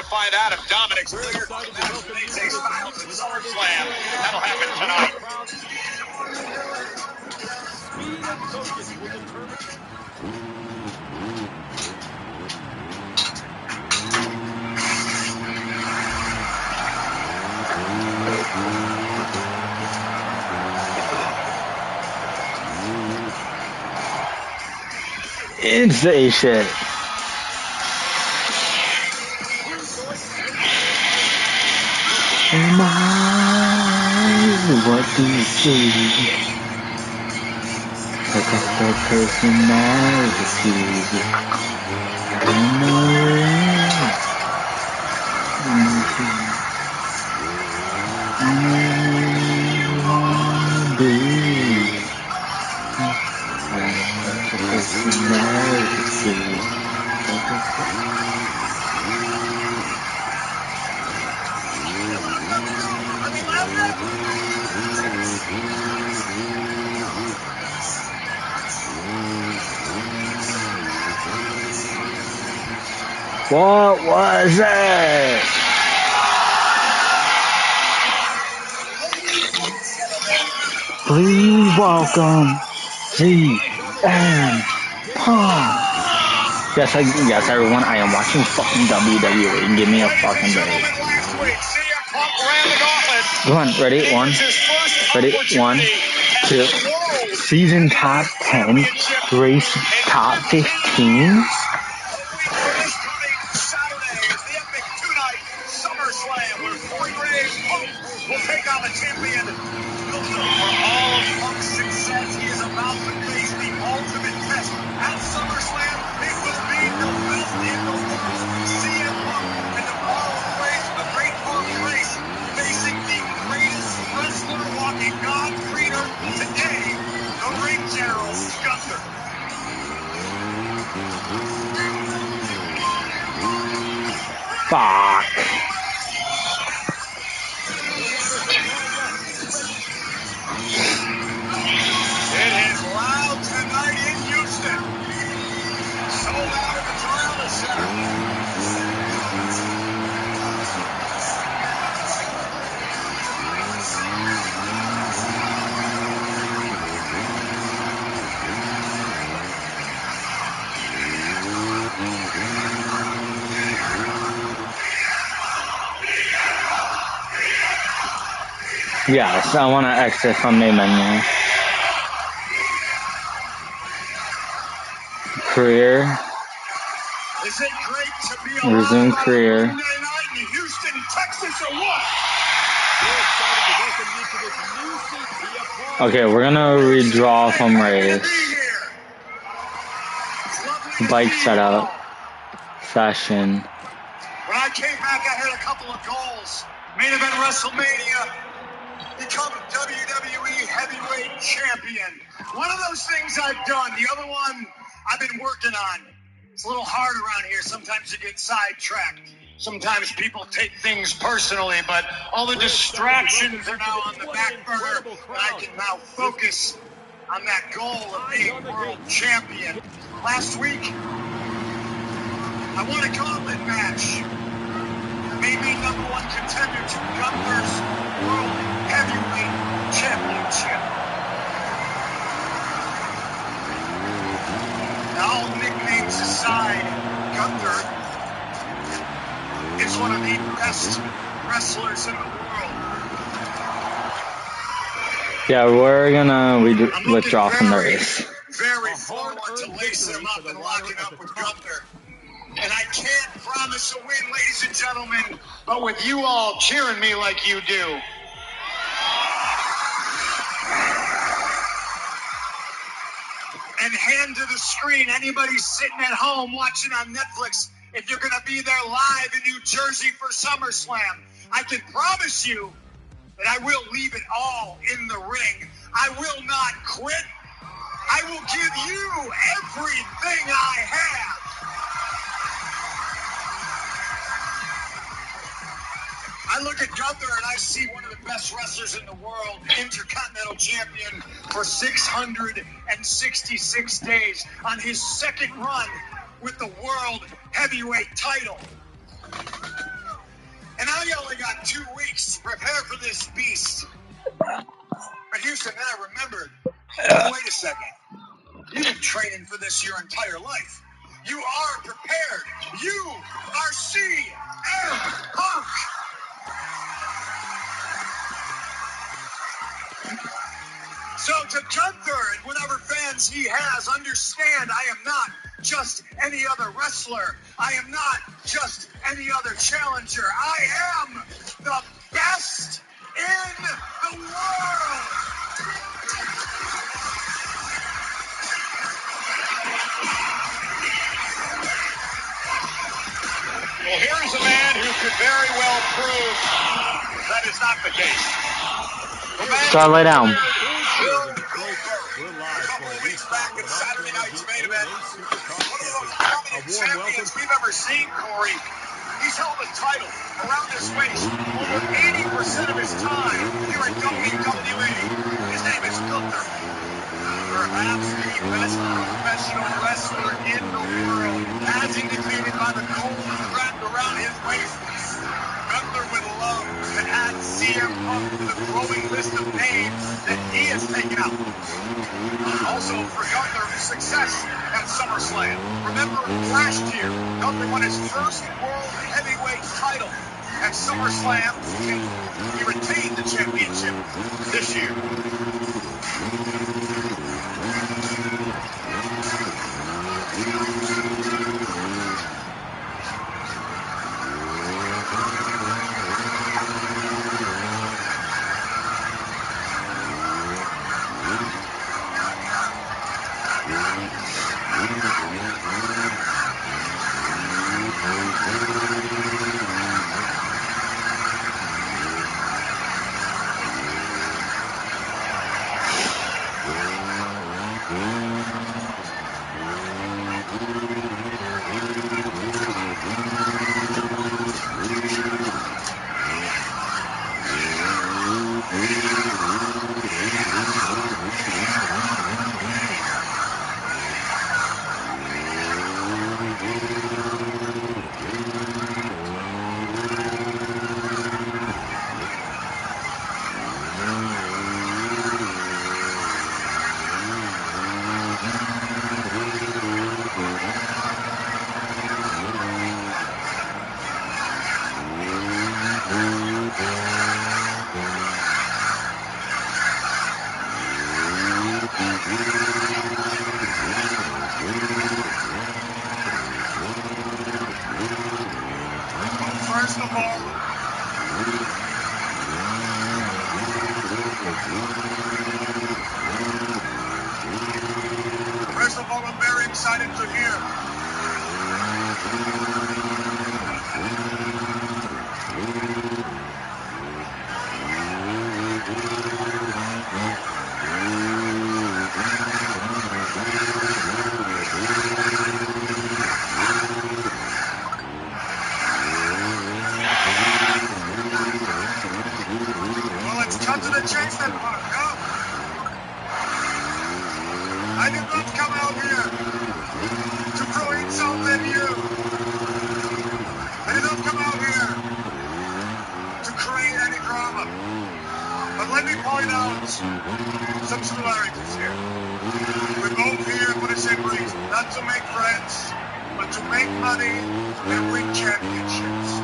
find out if Dominic's cleared for the match with AJ Styles at SummerSlam. That'll happen tonight. Speed and focus will determine. It's a shit. What do you see? Look at the personality. I don't know what was it? Please welcome CM Punk. Yes, everyone, I am watching fucking WWE. Give me a fucking break. Go on, ready? One, two. Season top 10, race top 15. SummerSlam, where Corey Graves Punk will take on the champion. For all of Punk's success, he is about to face the ultimate test. At SummerSlam, it will be the best in the world. CM Punk and the borrowed phrase from the great Harley Race, facing the greatest wrestler walking God creator today, the Ring General, Gunther. Fuck. It is loud tonight in Houston. Sold out at the Toyota Center. Yes, I want to exit from the menu. Career. Is it great to be alive Resume career. Monday night in Houston, Texas, or what? Okay, we're gonna redraw from race. Bike setup. Fashion. When I came back, I had a couple of goals. Main event WrestleMania. Become WWE Heavyweight Champion. One of those things I've done. The other one I've been working on. It's a little hard around here. Sometimes you get sidetracked. Sometimes people take things personally, but all the distractions are now on the back burner, and I can now focus on that goal of being world champion. Last week, I won a gauntlet match. Made me #1 contender to Gunther's World Heavyweight Championship. Now, all nicknames aside, Gunther is one of the best wrestlers in the world. Yeah, we're gonna withdraw from the race. Very forward to lacing him up and locking up with Gunther. And I can't promise a win, ladies and gentlemen, but with you all cheering me like you do. And hand to the screen, anybody sitting at home watching on Netflix, if you're going to be there live in New Jersey for SummerSlam, I can promise you that I will leave it all in the ring. I will not quit. I will give you everything I have. I look at Gunther and I see one of the best wrestlers in the world, Intercontinental Champion for 666 days on his second run with the World Heavyweight title. We only got 2 weeks to prepare for this beast. But Houston, then I remembered, wait a second. You've been training for this your entire life. You are prepared. You are CM Punk. So to Gunther and whatever fans he has, understand I am not just any other wrestler. I am not just any other challenger. I am the best in the world. Well, here's a man who could very well prove that is not the case. Start lay down. We're live for a week's back at Saturday night's main event. Supercross Champions we've ever seen, Corey. He's held a title around his waist over 80% of his time here at WWE. His name is Gunther. Perhaps the best professional wrestler in the world, as indicated by the gold wrapped around his waist. Gunther would love to add CM Punk to the growing list of names that he has taken out. Also, for Gunther, success at SummerSlam. Remember last year, Gunther won his first World Heavyweight title at SummerSlam, and he retained the championship this year. First of all, I'm very excited to hear. Well, let's cut to the chase then, Punk. Go. I did not come out here to throw insult at you. I did not come out here to create any drama. But let me point out some similarities here. We're both here for the same reason, not to make friends, but to make money and win championships.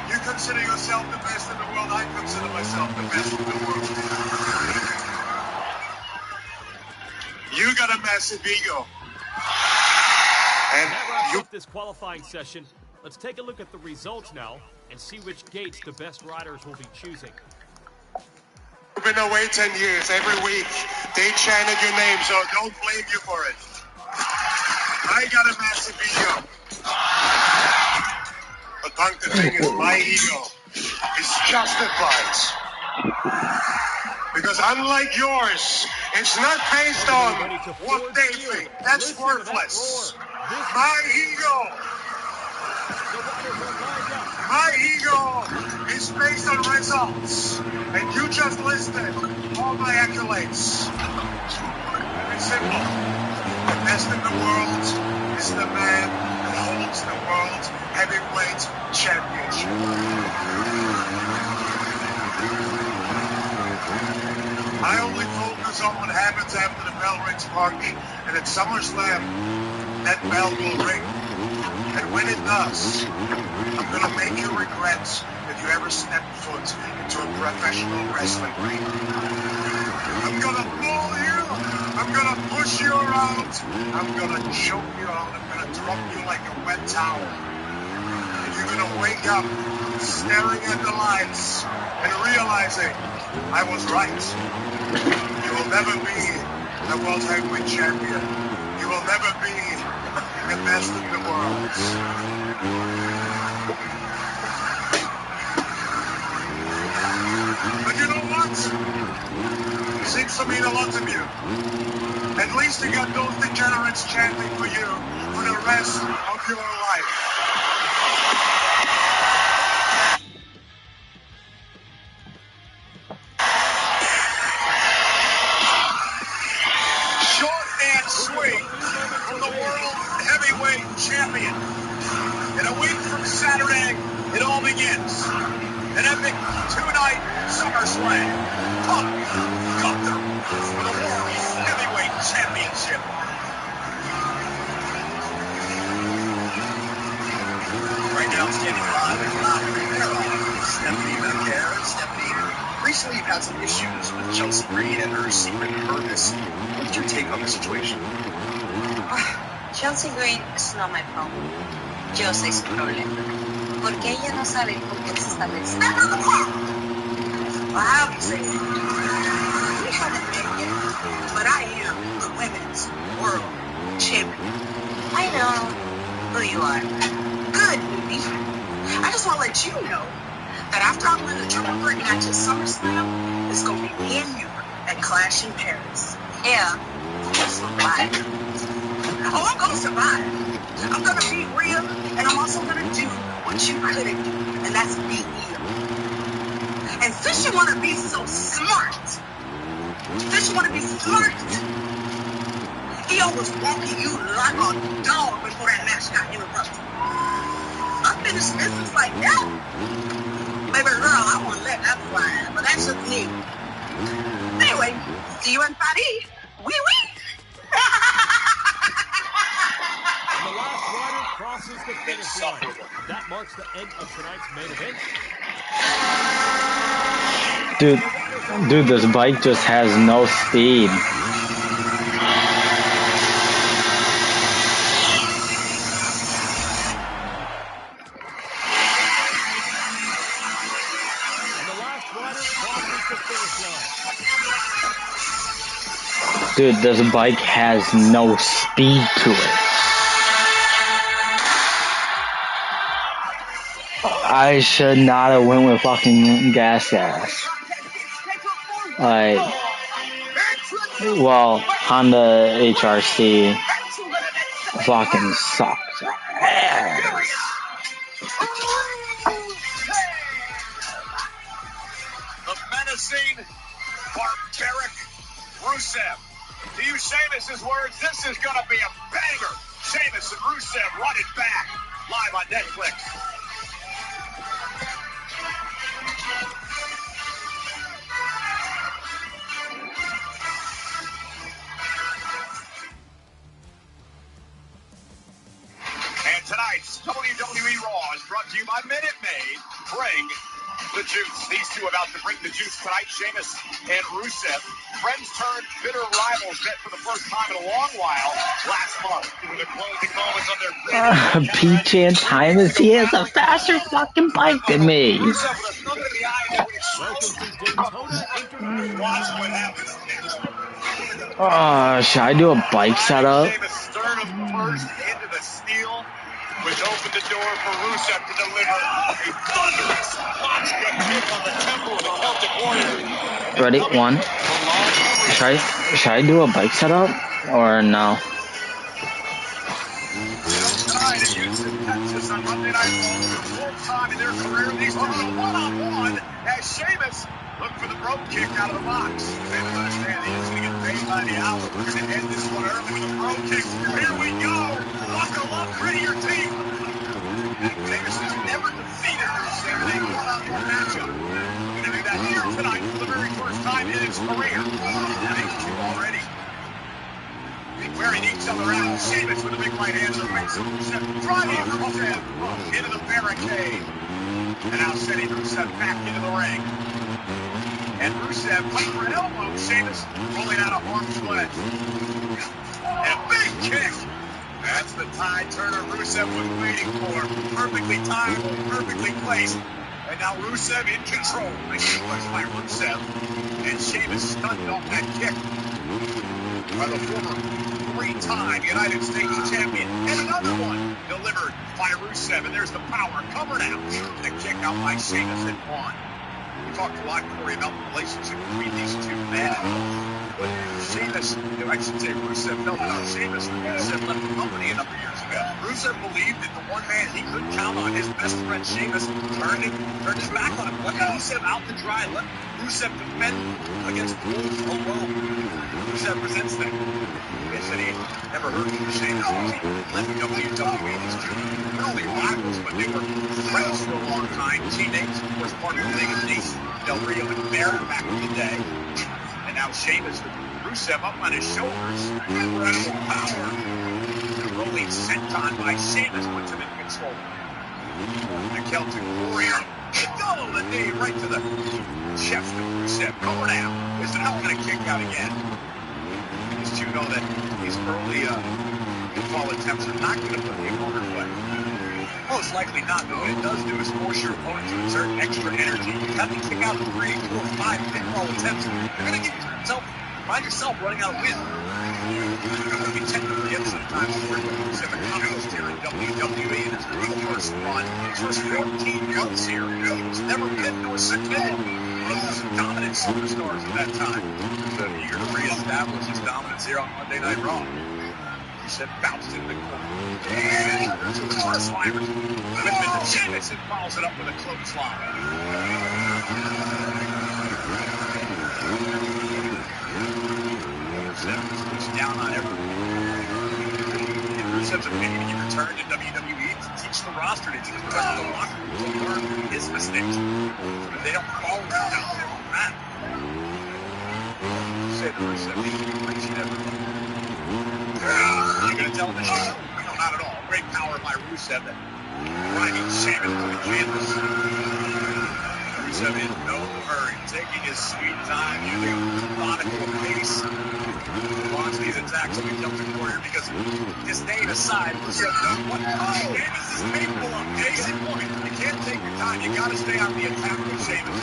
You consider yourself the best in the world, I consider myself the best in the world. You got a massive ego. And that wraps up this qualifying session. Let's take a look at the results now and see which gates the best riders will be choosing. You've been away 10 years. Every week they chanted your name, so don't blame you for it. I got a massive ego. But Punk, the thing is, my ego is justified. Because unlike yours, it's not based on what they think. That's worthless. My ego is based on results. And you just listed all my accolades. Very simple. The best in the world is the man holds the World Heavyweight Championship. I only focus on what happens after the bell rings, Punk, and at SummerSlam, that bell will ring. And when it does, I'm going to make you regret if you ever step foot into a professional wrestling ring. I'm going to pull you. I'm going to push you around. I'm going to choke you out. I'm going to drop you like a wet towel. And you're going to wake up staring at the lights and realizing I was right. You will never be the World Heavyweight Champion. You will never be the best in the world. But you know what? Seems to mean a lot to you. At least you got those degenerates chanting for you for the rest of your life. Short and sweet from the World Heavyweight Champion. In a week from Saturday, it all begins. An epic two-night SummerSlam. Punk Gunther for the World Heavyweight Championship. Right now, I'm standing live and not there on Stephanie McCare. Stephanie, recently you've had some issues with Chelsea Green and her secret purpose. What's your take on the situation? Chelsea Green is not my problem. Yo soy su problema. Porque ella no sabe con quién se está mezclando. Well, how do you say it? We haven't met yet, but I am the women's world champion. I know who you are. Good, baby. I just want to let you know that after I win the triple threat match at SummerSlam, it's going to be me and you at Clash in Paris. Yeah, you'll survive. Oh, I'm going to survive. I'm going to beat Rhea, and I'm also going to do what you couldn't do, and that's beat Io. And since you want to be so smart, Io was walking you like a dog before that match got interrupted. Unfinished business like that? Baby girl, I won't let that fly, but that's just me. Anyway, see you in Paris. Oui, oui. The last rider crosses the finish line. That marks the end of tonight's main event. Dude, this bike just has no speed. And the last rider crosses the finish line. Dude, this bike has no speed to it. I should not have went with fucking gas. Like, well, Honda HRC fucking sucks. The menacing, barbaric Rusev. To use Sheamus' words, this is going to be a banger. Sheamus and Rusev run it back live on Netflix. And tonight's WWE Raw is brought to you by Minute Maid. Bring the juice. These two about to bring the juice tonight. Sheamus and Rusev. Friends turned bitter rivals met for the first time in a long while last month. The closing moments on their Peach and Timus, he has a faster fucking bike than me. Rusev with a thumb in the eye that would Welcome to Daytona International. watch what happens next. Should I do a bike setup? Sheamus sternum first into the steel, which opened the door for Rusev to deliver a thunderous vodka kick on the temple of the Celtic Warrior. Ready? One. Should I do a bike setup or no? Tonight in Houston, Texas on Monday Night Raw, the fourth time in their career, these two are one-on-one as Sheamus looked for the rope kick out of the box. Sheamus understands he's going to get paid by the hour. We're going to end this one early with a rope kick. Here we go. Buckle up, gritty your teeth. his career. Big two already. Wearing each other out. Sheamus with a big right hand to the face of Rusev. Driving Rusev into the barricade. And now sending Rusev back into the ring. And Rusev waiting for an elbow. Sheamus rolling out of harm's way. And a big kick. That's the tide turner Rusev was waiting for. Perfectly timed, perfectly placed. And now Rusev in control. Nice push by Rusev. And Sheamus stunned off that kick by the former three-time United States champion. And another one delivered by Rusev. And there's the power covered out. The kick out by Sheamus and Vaughn. We talked a lot, Corey, about the relationship between these two men. But Sheamus, I should say Rusev, felt about Sheamus when Rusev left the company a number of years ago. Rusev believed that the one man he could count on, his best friend Sheamus, turned his back on him. Let Rusev out to dry. Let Rusev defend against wolves alone. Rusev resents that. They said he never heard from Sheamus since he left WWE. These two not only rivals, but they were friends for a long time. Teammates, of course, part of the Liga Nice, Del Rio and Barrett back in the day. And now Sheamus with Rusev up on his shoulders. Incredible power. The rolling senton by Sheamus puts him in control. The Celtic Warrior. The double the knee right to the chest of Rusev. Going out. Is it not going to kick out again? These two know that these early fall attempts are not going to put the opponent away. Most likely not, but what it does do is force your opponent to exert extra energy. Have to kick out 3, 4, 5 pinfall attempts. You're going to find yourself running out of wind. We technically have sometimes worked with Rusev accomplished here in WWE, and it's the first run. His first 14 months here, he's never been to a submitted. He was some dominant superstars at that time. So eager to reestablish his dominance here on Monday Night Raw. Rusev bounced into the corner. And to the clothesline. Whitman to Sheamus and follows it up with a clothesline. Rusev was pushed down on everyone. In Rusev's opinion, he returned to WWE to teach the roster, to teach the rest of the locker room to learn his mistakes. So that they don't fall down there. Man. Say to Rusev, he's reaching everyone. You're going to tell him the show? No, not at all. Great power by Rusev. That driving Sheamus to the canvas. Rusev in no hurry, taking his sweet time, using a methodical pace. Launch these attacks on the Celtic Warrior because his name aside, Rusev knows what Sheamus is capable of. Case in point, you can't take your time. You got to stay on the attack with Sheamus.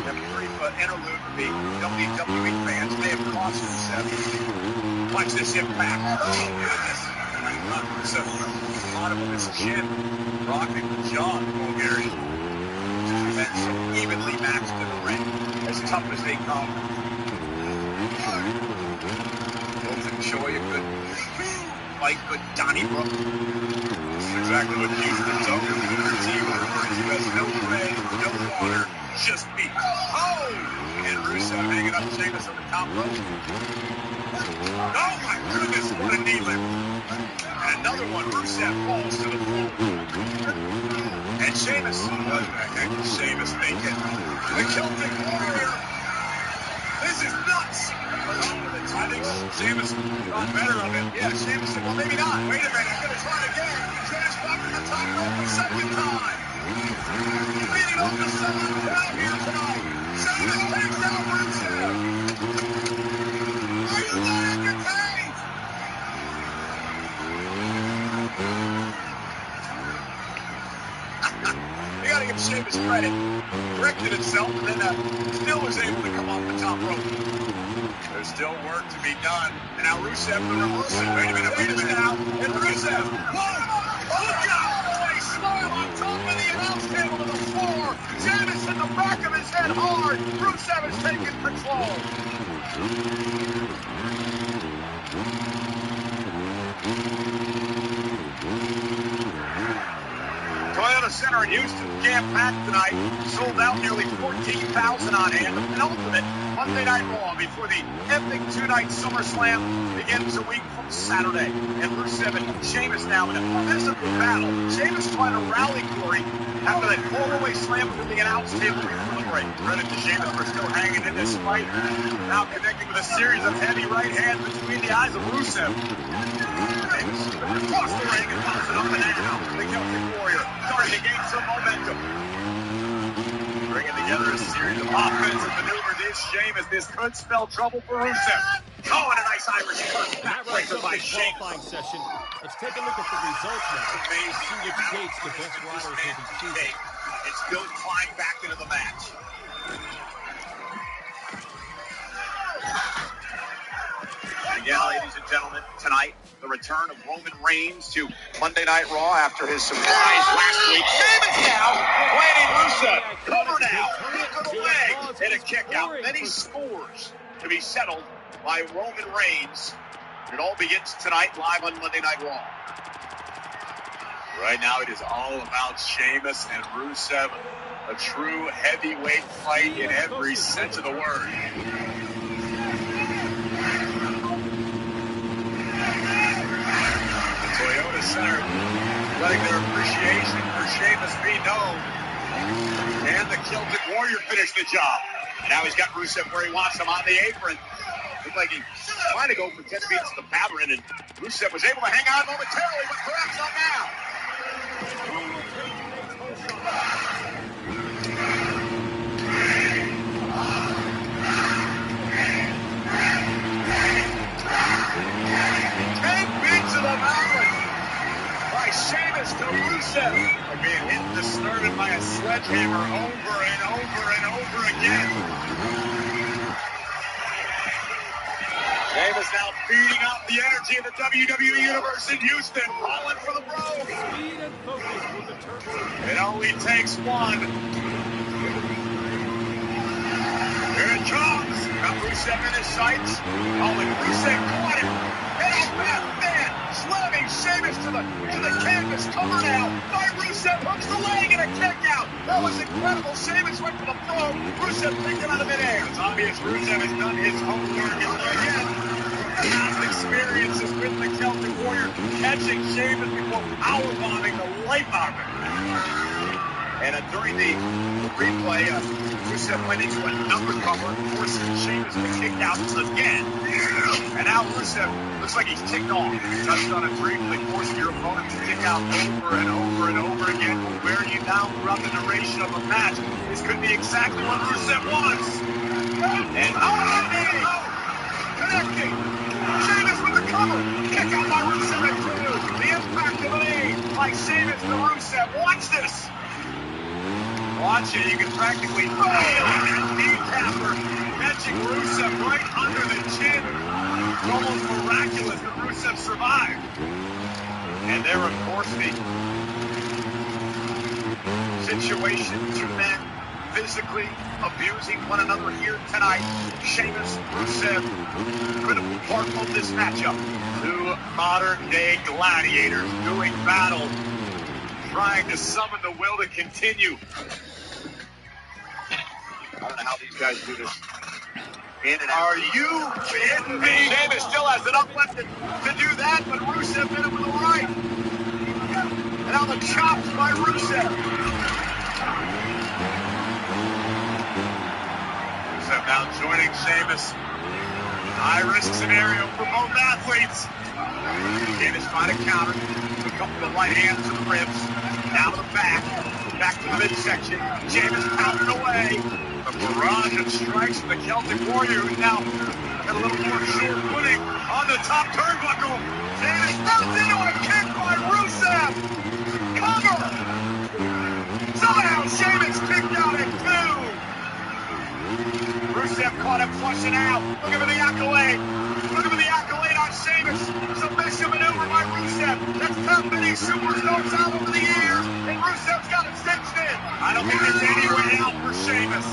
That brief interlude with the WWE fans may have cost Rusev. Watch this impact. Oh, goodness. Rusev caught him with his chin, rocking the jaw of the Bulgarian. Two men so evenly matched in the ring, as tough as they come. Wilton Choi, a good fight, good Donnybrook. This is exactly what Houston's over. The team refers to as no red, no water, just meat. Oh! And Rusev hanging up Sheamus on the top rope. Oh my goodness, what a knee lift. And another one, Rusev falls to the floor. And Sheamus, what the heck is Sheamus thinking? The Celtic Warrior. This is nuts. I think Sheamus got better of it. Yeah, Sheamus said, well, maybe not. Wait a minute, he's going to try again. Sheamus back to the top rope a second time. Beating off the second down here tonight. Sheamus takes down Rusev. Are you not entertained? You got to give Sheamus credit. Corrected himself and then still was able to come off the top rope. There's still work to be done. And now Rusev, the reversal. Wait a minute now. And Rusev. Whoa! Look out! They slam on top of the announce table to the floor. Sheamus in the back of his head hard. Rusev is taking control. Toyota Center in Houston, jam-packed tonight. Sold out nearly 14,000 on hand. An ultimate Monday Night Raw before the epic two-night SummerSlam begins a week from Saturday. And Rusev and Sheamus now in a physical battle. Sheamus trying to rally Corey after that all-the-way slam through the announce table before the story. Credit to Sheamus for still hanging in this fight. Now connecting with a series of heavy right hands between the eyes of Rusev. Sheamus across the ring and pops it up and down. The Celtic Warrior starting to gain some momentum. Bringing together a series of offensive maneuvers is Sheamus. This could spell trouble for Rusev. Oh, and a nice Irish curse backbreaker by Sheamus. Qualifying session. Let's take a look at the results now. Amazing. See which gates the best riders will be choosing. And still climb back into the match. And again, ladies and gentlemen, tonight, the return of Roman Reigns to Monday Night Raw after his surprise last week. Sheamus now, planting Rusev. Cover now, hook of the leg, and a kick out. Then he scores to be settled by Roman Reigns. It all begins tonight live on Monday Night Raw. Right now, it is all about Sheamus and Rusev, a true heavyweight fight in every sense of the word. Toyota Center letting their appreciation for Sheamus be known. And the Celtic Warrior finished the job. Now he's got Rusev where he wants him on the apron. Looked like he tried to go for 10 beats to the pattern, and Rusev was able to hang on momentarily, but perhaps not now. Sheamus to Rusev. Being hit and disturbed by a sledgehammer over and over and over again. Sheamus now feeding off the energy of the WWE Universe in Houston, calling for the Brogue. Speed and focus will determine. It only takes one. Here it comes. Got Rusev in his sights. Calling Rusev caught him. And off that man, slamming Sheamus to the canvas. Cover now by Rusev. Hooks the leg and a kick out. That was incredible. Sheamus went for the throw. Rusev picked him out of midair. It's obvious Rusev has done his homework. And again, past experiences with the Celtic Warrior, catching Sheamus before powerbombing the life out of him. And during the replay, Rusev went into a number cover, forcing Sheamus to kick out again. And now Rusev looks like he's ticked off. Touched on it briefly, forcing your opponent to kick out over and over and over again, wearing you down throughout the duration of the match. This could be exactly what Rusev wants. And connecting. Sheamus with the cover. Kick out by Rusev at 2. The impact of an A by Sheamus to Rusev. Watch this. Watch it, you can practically feel that knee tapper catching Rusev right under the chin. It's almost miraculous that Rusev survived. And there, of course, the situation, 2 men physically abusing one another here tonight. Sheamus, Rusev, critical part of this matchup. 2 modern-day gladiators doing battle, trying to summon the will to continue. I don't know how these guys do this. In and out. Are you kidding me? Sheamus still has enough left to do that, but Rusev hit him with a right. And now the chops by Rusev. Rusev now joining Sheamus. High-risk scenario for both athletes. Sheamus trying to counter. A couple of right hands to the ribs. Now to the back. Back to the midsection. Sheamus pounding away. The barrage of strikes from the Celtic Warrior, who's now got a little more sure footing on the top turnbuckle. Sheamus runs into a kick by Rusev. Cover. Somehow Sheamus kicked out at 2. Rusev caught him flushing out. Looking for the accolade. Looking for the accolade on Sheamus. Submission maneuver by Rusev. That's top many superstars out over the years. And Rusev's got it cinched in. I don't think there's any way out for Sheamus.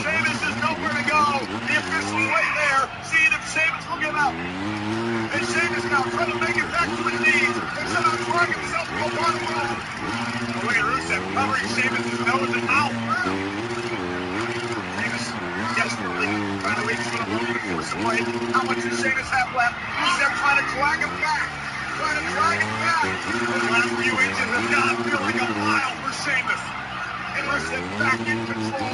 Sheamus has nowhere to go. The officials right there, seeing if Sheamus will give out. And Sheamus now trying to make it back to his knees. And somehow drag himself to a bottom rope. Look at Rusev covering Sheamus' nose and mouth. Desperately trying to reach for the rope and force away. How much does Sheamus have left? Rusev trying to drag him back. Trying to drag him back. The last few inches have got to feel like a mile for Sheamus. And Rusev back in control.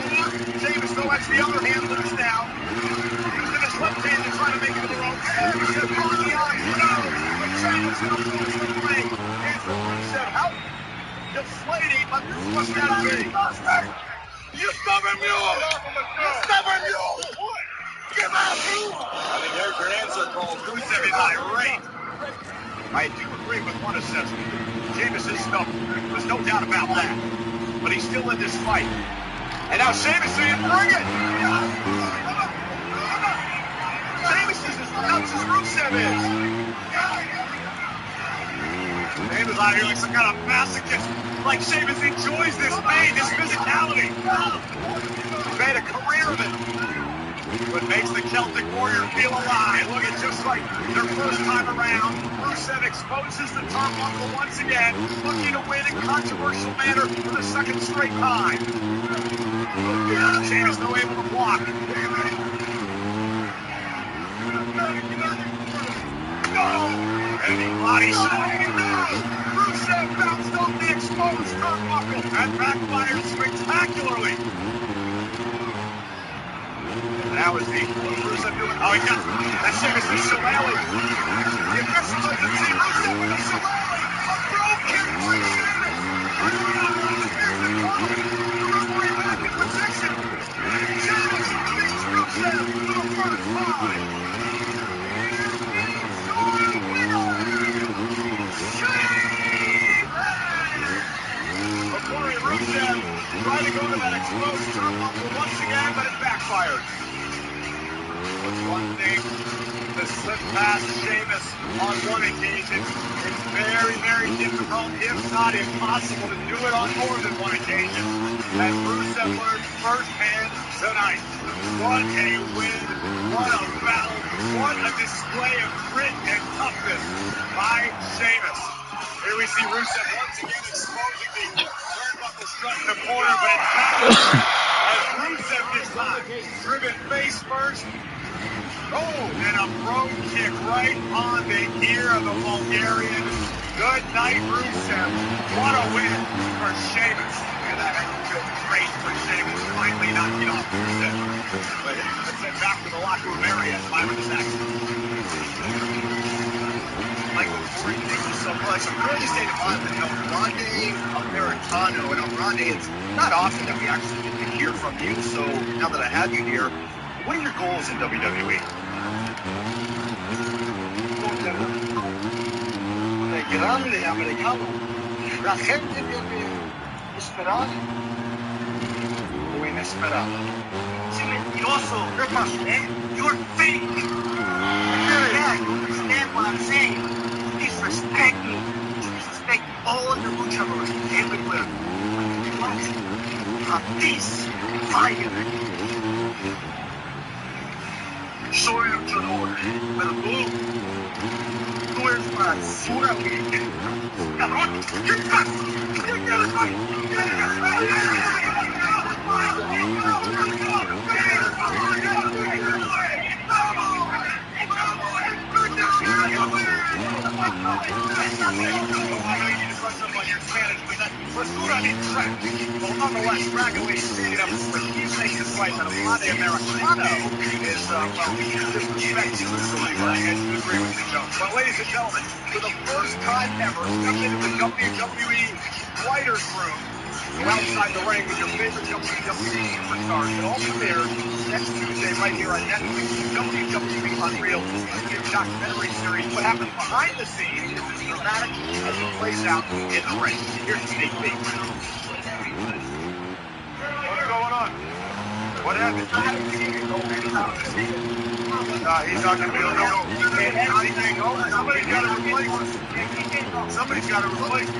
Sheamus, though, has the other hand loose now. Using his left hand to try to make it to the rope. And Rusev on the arm. No! But Sheamus in a force of play. And for Rusev out. Deflating, but this must not be. You stubborn mule! You stubborn mule! Give up! I mean, there's your answer, Cole. Rusev is irate. I do agree with one assessment. Sheamus is stubborn. There's no doubt about that. But he's still in this fight. And now Sheamus saying, bring it! Sheamus is as nuts as Rusev is. Sheamus out here like some kind of masochist. Like Sheamus enjoys this pain, this physicality. He's made a career of it. What makes the Celtic Warrior feel alive. Look, it's just like their first time around. Rusev exposes the turnbuckle once again, looking to win in controversial manner for the second straight time. Sheamus no able to block. No! Heavy body shot. Rusev bounced off the exposed turnbuckle and backfired spectacularly. Now is the Rusev doing? Oh, he got that Sheamus is Shillelagh. The official doesn't see Rusev with a Shillelagh. A throw kick by Sheamus. Here's the call. The referee back in position. Sheamus beats Rusev for the first time. Corey Rusev trying to go to that exposed turnbuckle once again, but it backfired. It's one thing to slip past Sheamus on one occasion. It's very, very difficult, if not impossible, to do it on more than one occasion. And Rusev learned firsthand tonight. What a win, what a battle, what a display of grit and toughness by Sheamus. Here we see Rusev once again exposing the turnbuckle strut in the corner, but it's back as Rusev this time, driven face first. Oh, and a brogue kick right on the ear of the Bulgarian. Good night, Rusev. What a win for Sheamus. And that had been great for Sheamus. Finally knocking off Rusev. But let's head back to the locker room area. 5 seconds. Michael, thank you so much. I'm currently staying on with Grande Americano. And Grande, it's not often that we actually get to hear from you. So now that I have you here, what are your goals in WWE? Grande Americano. La gente debe esperar o inesperado. Ese mentiroso. ¿Qué pasó? You're fake. Yeah, you understand what I'm saying? You disrespect me. You disrespect all the luchadores everywhere. What? A peace. Fire. Soy luchador, pero tú eres basura, güey. Cabrón, ¿qué pasa? ¿Qué quieres, güey? Well, nonetheless, Dragoway stated up for he's making this fight that Grande Americano is, disrespecting usually, but I guess you agree with me, Joe. But ladies and gentlemen, for the first time ever, step into the WWE writer's room, go outside the ring with your favorite WWE superstars. It all premieres next Tuesday right here on Netflix. WWE Unreal is a new documentary series. What happens behind the scenes is as dramatic as it plays out in the ring. Here's the sneak peek. What's going on? What happened? He's not going to be able to go. He can't do anything. Somebody's got to replace him. Somebody's got to replace him.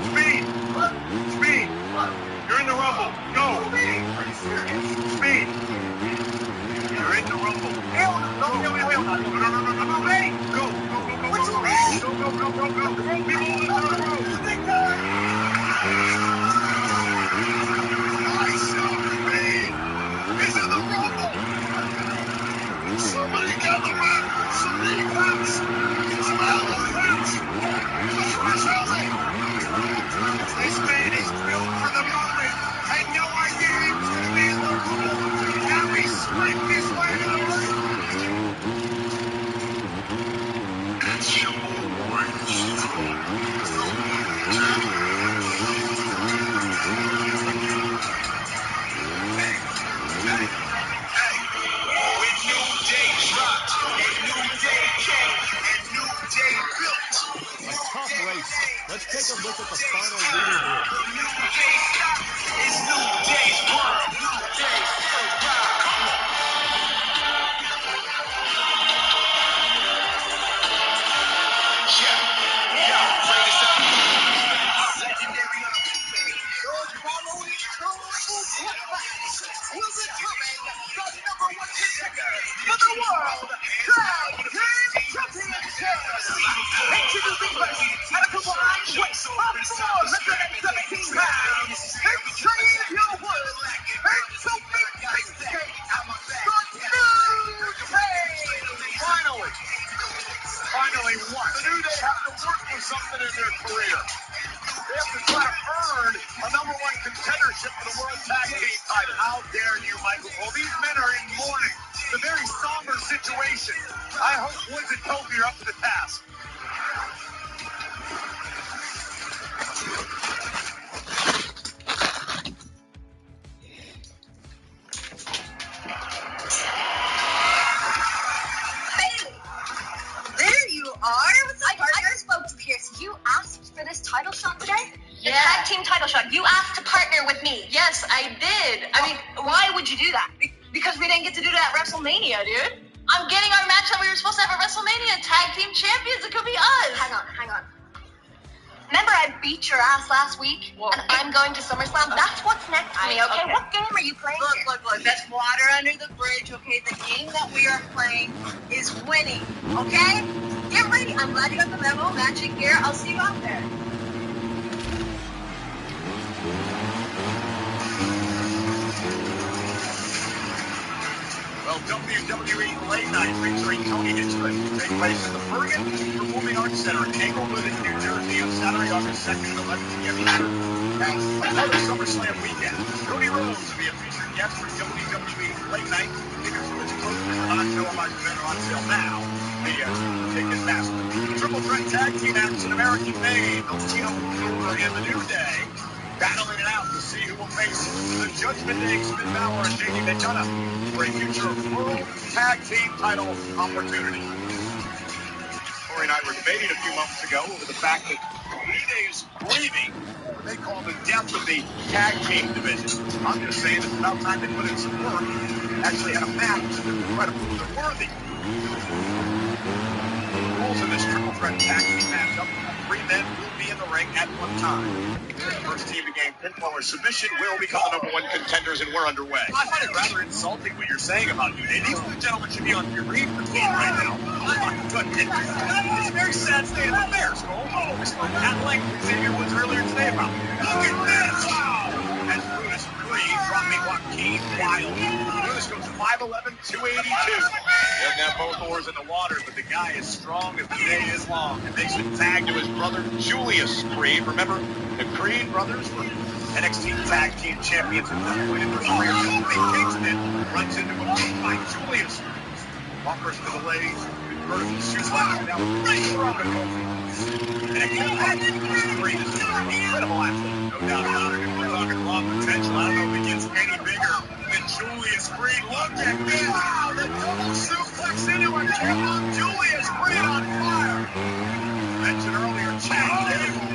Speed! Speed! You're in the Rumble. Go! Speed! You're in the Rumble. No, wait! Go! Go! He's in the Rumble! Somebody got the man! Somebody wins! Somebody wins! This man Let's take a look at the final leaderboard. It's New Day's world. New Day's will determine the number one contender for the World Tag Team Championship. Introducing first, at a combined weight of 417 pounds, and saying your word, and to make things skate, the New Day. Finally what? The New Day have to work for something in their career. They have to try to earn a number one contendership for the World Tag Team title. How dare you, Michael Cole? These men are in mourning. It's a very somber situation. I hope Woods and Kofi are up to the task. Bailey, there you are. What's up, partner? I spoke to Pierce. You asked for this title shot today? Yeah. The tag team title shot. You asked to partner with me. Yes, I did. I mean, Why would you do that? Because we didn't get to do that at WrestleMania, dude. I'm getting our match that we were supposed to have at WrestleMania. Tag team champions. It could be us. Hang on. Remember I beat your ass last week? Well, and I'm going to SummerSlam? That's what's next for me, okay? Okay. What game are you playing here? Look, that's water under the bridge, okay? The game that we are playing is winning, okay? Get ready. I'm glad you got the memo. Magic gear. I'll see you out there. Well, WWE Late Night featuring Tony Hitchcock will take place at the Bergen Performing Arts Center in Englewood, New Jersey on Saturday, August 2nd at 11 p.m. Eastern. As another SummerSlam weekend, Cody Rhodes will be a featured guest for WWE Late Night. Tickets for his posters are not on sale now. The Ticketmaster. Triple threat tag team action, American made. Latino Ruler and the New Day battling it out to see who will face the Judgment Day, Finn Balor and JD McDonough for a future World Tag Team title opportunity. Corey and I were debating a few months ago over the fact that New Day is grieving what they call the death of the tag team division. I'm just saying it's about time they put in some work. Actually had a match to try to prove they're worthy. The rules in this triple threat tag team matchup: 3 men will be in the ring at one time. The first team to gain pinfall or submission will become the number one contenders, and we're underway. I find it rather insulting what you're saying about New Day. These two gentlemen should be on your leave team right now. My goodness. It's a very sad state of affairs, Cole. Oh, we spoke at length with Xavier Woods earlier today about it. Look at this! Wow! As Brutus Creed dropping Joaquin Wild. Brutus goes 5'11", 282. Doesn't have both oars in the water, but the guy is strong as the day is long. And makes a tag to his brother Julius Creed. Remember, the Creed brothers were NXT Tag Team Champions at one point in their career. Kofi Kingston runs into him by Julius. Offers to the ladies. Vertical shoots left down right around Kofi. And again, Creed is an incredible athlete. No doubt about it. If we're talking raw potential, I don't know if he gets any bigger than Julius Creed. Look at this. Wow, the double suplex into a kick. Julius Creed on fire. Mentioned earlier, Chad Gable.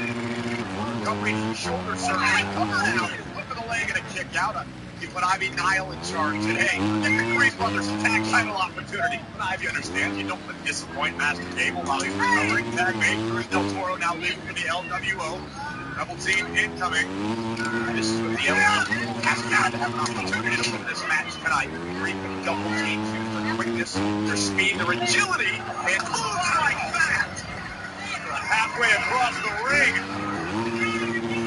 Covering shoulder surgery. Covered out. Flip of the leg and a kick out. You put Ivy Nile in charge today. Get the Creed brothers a tag title opportunity. But Ivy understands you don't want to disappoint Master Gable while he's recovering. Tag mate, Cruz Del Toro now leaving for the LWO. Double team incoming. And this is what the LWO has got to have an opportunity to win this match tonight. Creed with double teams use their quickness, their speed, their agility, and moves like that. Halfway across the ring.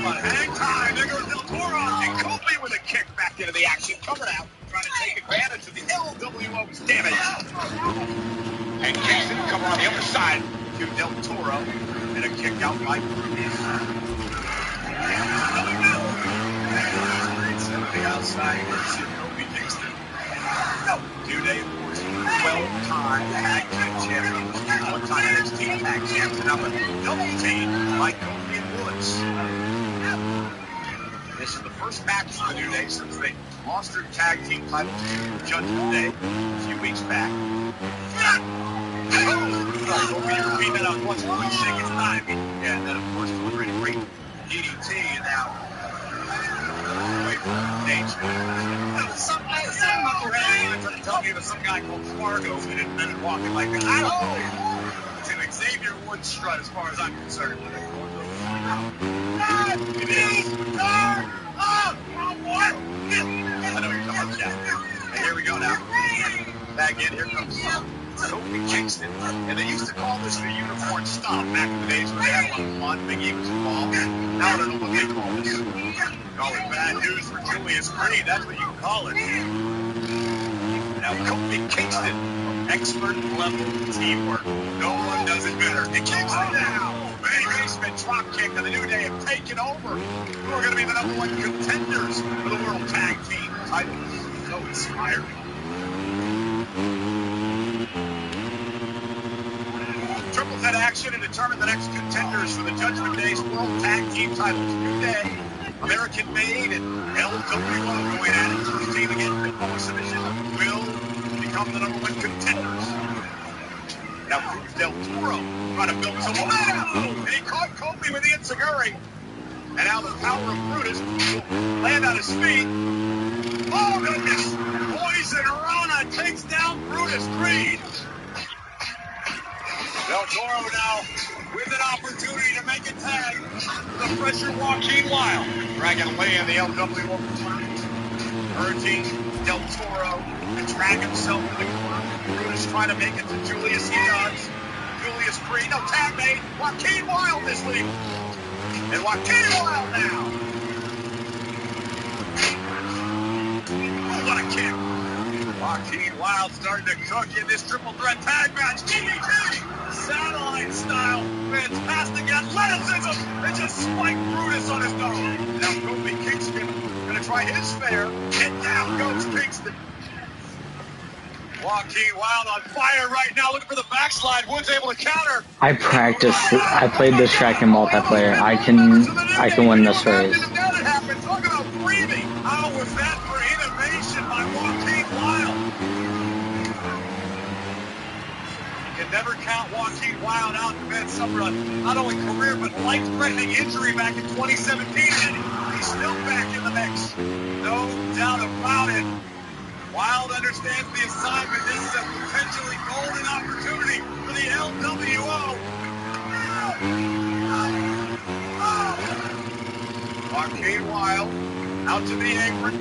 But hang time. There goes Del Toro. And Kofi with a kick back into the action. Coming out, trying to take advantage of the LWO's damage. And Kingston coming on the other side to Del Toro. And a kick out by Cruz. On the outside, mercy of Kofi Kingston. No, New Day, of course, 12-time tag team champions. 1-time NXT tag champions. And now a double team by Kofi and Woods. This is the first match for the New Day since they lost their tag team titles to Judgment Day a few weeks back. Kofi repeat that out once. Please shake his time. Yeah, and then, of course, Some knucklehead trying to tell me that some guy called Fargo invented walking like that. I don't know. It's an Xavier Woods strut as far as I'm concerned. It is. I know you're talking about that. And here we go now. Back in, here comes Kofi Kingston. And they used to call this the unicorn stomp back in the days when they had a lot of fun. Big E was involved. Now I don't know what they call this. Call it bad news for Julius Creed. That's what you call it. Now Kofi Kingston, expert level teamwork. No one does it better. And Kingston now. Big basement drop kick on the New Day have taken over. Who are going to be the #1 contenders for the World Tag Team title? So inspiring. Triple threat action and determine the next contenders for the Judgment Day's World Tag Team titles. New Day, American Made, and LWO going at it. First team again, pinfall submission will become the #1 contenders. Now Cruz Del Toro trying to build some momentum. And he caught Kofi with the Enziguri. And now the power of Brutus will land on his feet. Oh, goodness. Poison Rana takes down Brutus Creed. Del Toro now with an opportunity to make a tag. The fresher Joaquin Wilde dragging away in the LWO urging Del Toro to drag himself to the corner. Brutus trying to make it to Julius. He does. Julius Creed. No tag made. Joaquin Wilde this week. And Joaquin Wilde now. Oh, what a kick. Joaquin Wilde starting to cook in this triple threat tag match. DDT, satellite style, fantastic athleticism, and just spiked Brutus on his nose. Now Kofi Kingston gonna try his fair. And down goes Kingston. Joaquin Wilde on fire right now, looking for the backslide. Woods able to counter. I played this track in multiplayer. I can win this race. Talk about breathing. How was that for innovation by Joaquin Wilde? You can never count Joaquin Wilde out. The man suffered a not only career but life-threatening injury back in 2017. And he's still back in the mix. No doubt about it. Wilde understands the assignment. This is a potentially golden opportunity for the LWO. Joaquin Wilde out to the apron.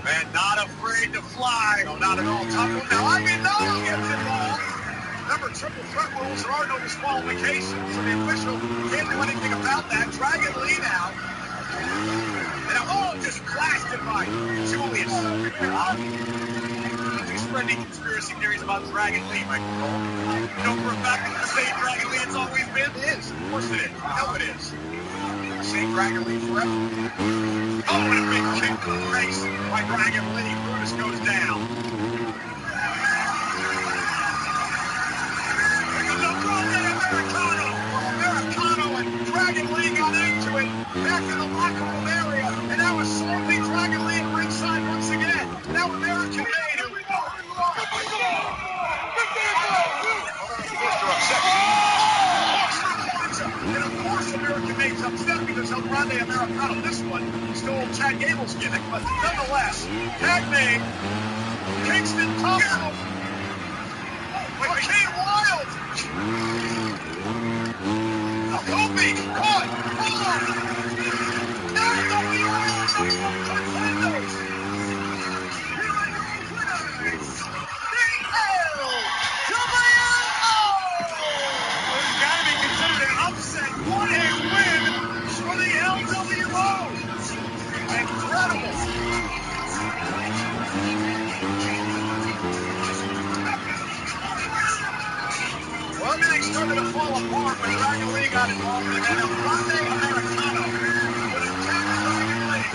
Man, not afraid to fly. No, not at all. Top one now. I mean, no gets involved. Remember, triple threat rules, there are no disqualifications, so the official can't do anything about that. Dragon Lee now. And just blasted by Julius. You spread any conspiracy theories about Dragon Lee, Michael Cole? You know for a fact that the same Dragon Lee it's always been? It is. Of course it is. You know it is. The same Dragon Lee forever. Oh, and a big kick to the face by Dragon Lee. Brutus goes down. Here comes a Americano. Americano and Dragon Lee got into it. Back in the locker room area. And now a swamping Dragon Lee at ringside once again. Now American Made. Here we go. And of course American Made's upset because El Grande Americano, this one, stole Chad Gable's gimmick, but nonetheless, Tag Made, Kingston Thompson, Joaquin Wilde, Kofi, caught, gotta be considered an upset one-hit win for the LWO. Incredible. Well, everything started to fall apart when Dragon Lee got involved, and then El Grande Americano would attack Dragon Lee.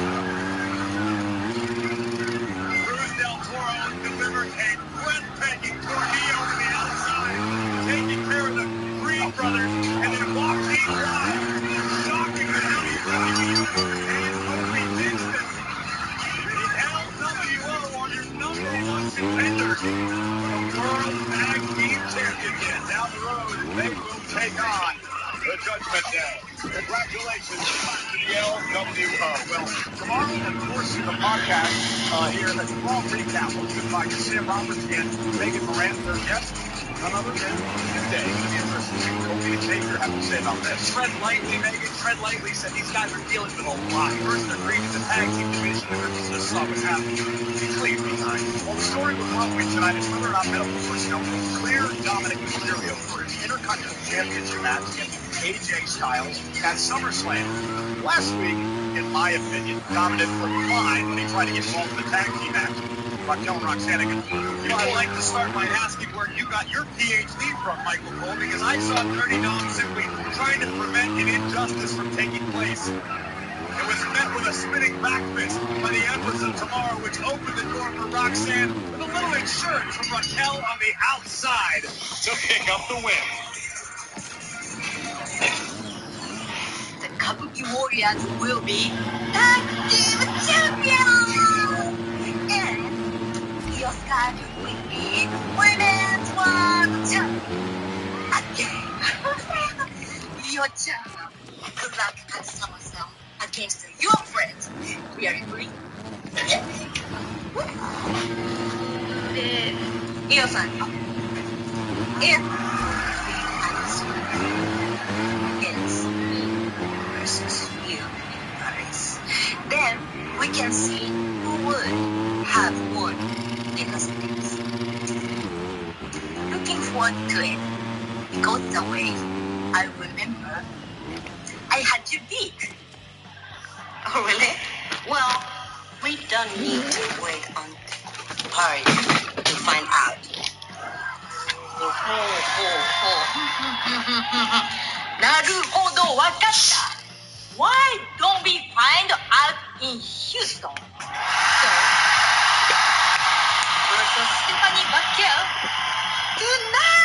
Cruz Del Toro delivered a breathtaking tornado to the outside, taking care of the Green brothers, and then Joaquin Wilde, shocking the WWE and Kofi Kingston. The LWO are your #1 contenders for the World Tag Team Championship. Down the road, they will take on the Judgment Day. Congratulations to the LWO. Well, tomorrow, of course, in the podcast here, that's a Raw recap hosted by Sam Roberts and Megan Moran, their guest. None other than New Day. It's going to be interesting to see what Kofi and Xavier have to say about this. Tread lightly, Megan. Tread lightly. Said these guys are dealing with a lot. First, they're creating the tag team division, and then just saw what's happening. Be clean behind. Well, the story we're following tonight is whether or not medical personnel will clear Dominic Mysterio for his Intercontinental Championship match against AJ Styles at SummerSlam. Last week, in my opinion, Dominic looked fine when he tried to get involved in the tag team match. Raquel and Roxanne. I'd like to start by asking where you got your PhD from, Michael Cole, because I saw Dirty Dom simply trying to prevent an injustice from taking place. It was met with a spinning back fist by the Empress of Tomorrow, which opened the door for Roxanne with a little insurance from Raquel on the outside to pick up the win. The Kabuki Warriors will be tag team champions! And Yoska will be women's world champion again. Yo-chan, good luck at SummerSlam against your friends. We are free. Iyo-san, if it's me versus you in Paris, then we can see who would have won in the seconds. Looking forward to it, because the way I remember I had to beat. Oh, really? Well, we don't need to wait on Paris to find out. Naruhodo, wakatta. Why don't we find out in Houston? So, versus Stephanie Vaquer tonight!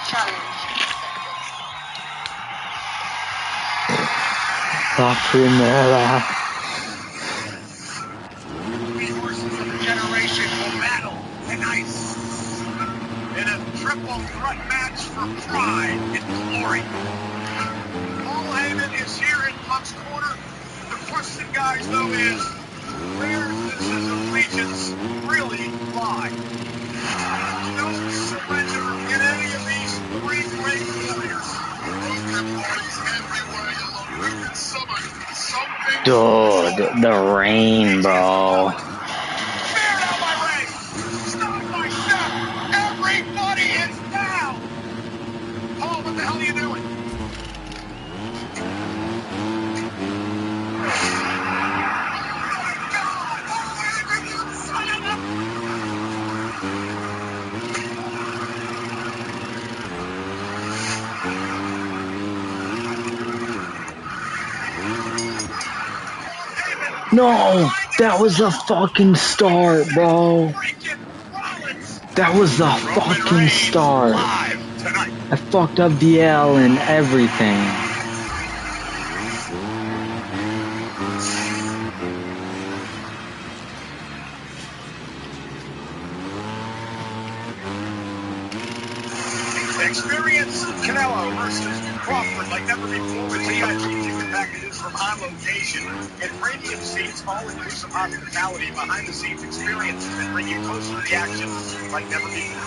Challenge accepted. La Primera. Three horses of the generation will battle tonight in a triple threat match for pride and glory. Paul Heyman is here in Punk's corner. The question, guys, though, is where does his allegiance really lie? No surrender in any of these three great warriors. Dude, the rain, bro. Everybody is down! Paul, what the hell are you doing? No, that was a fucking start, bro. That was the fucking start. I fucked up the L and everything. Experience Canelo versus Crawford like never before with VIP ticket packages from On Location and premium seats, all-inclusive hospitality, behind-the-scenes experiences that bring you closer to the action like never before.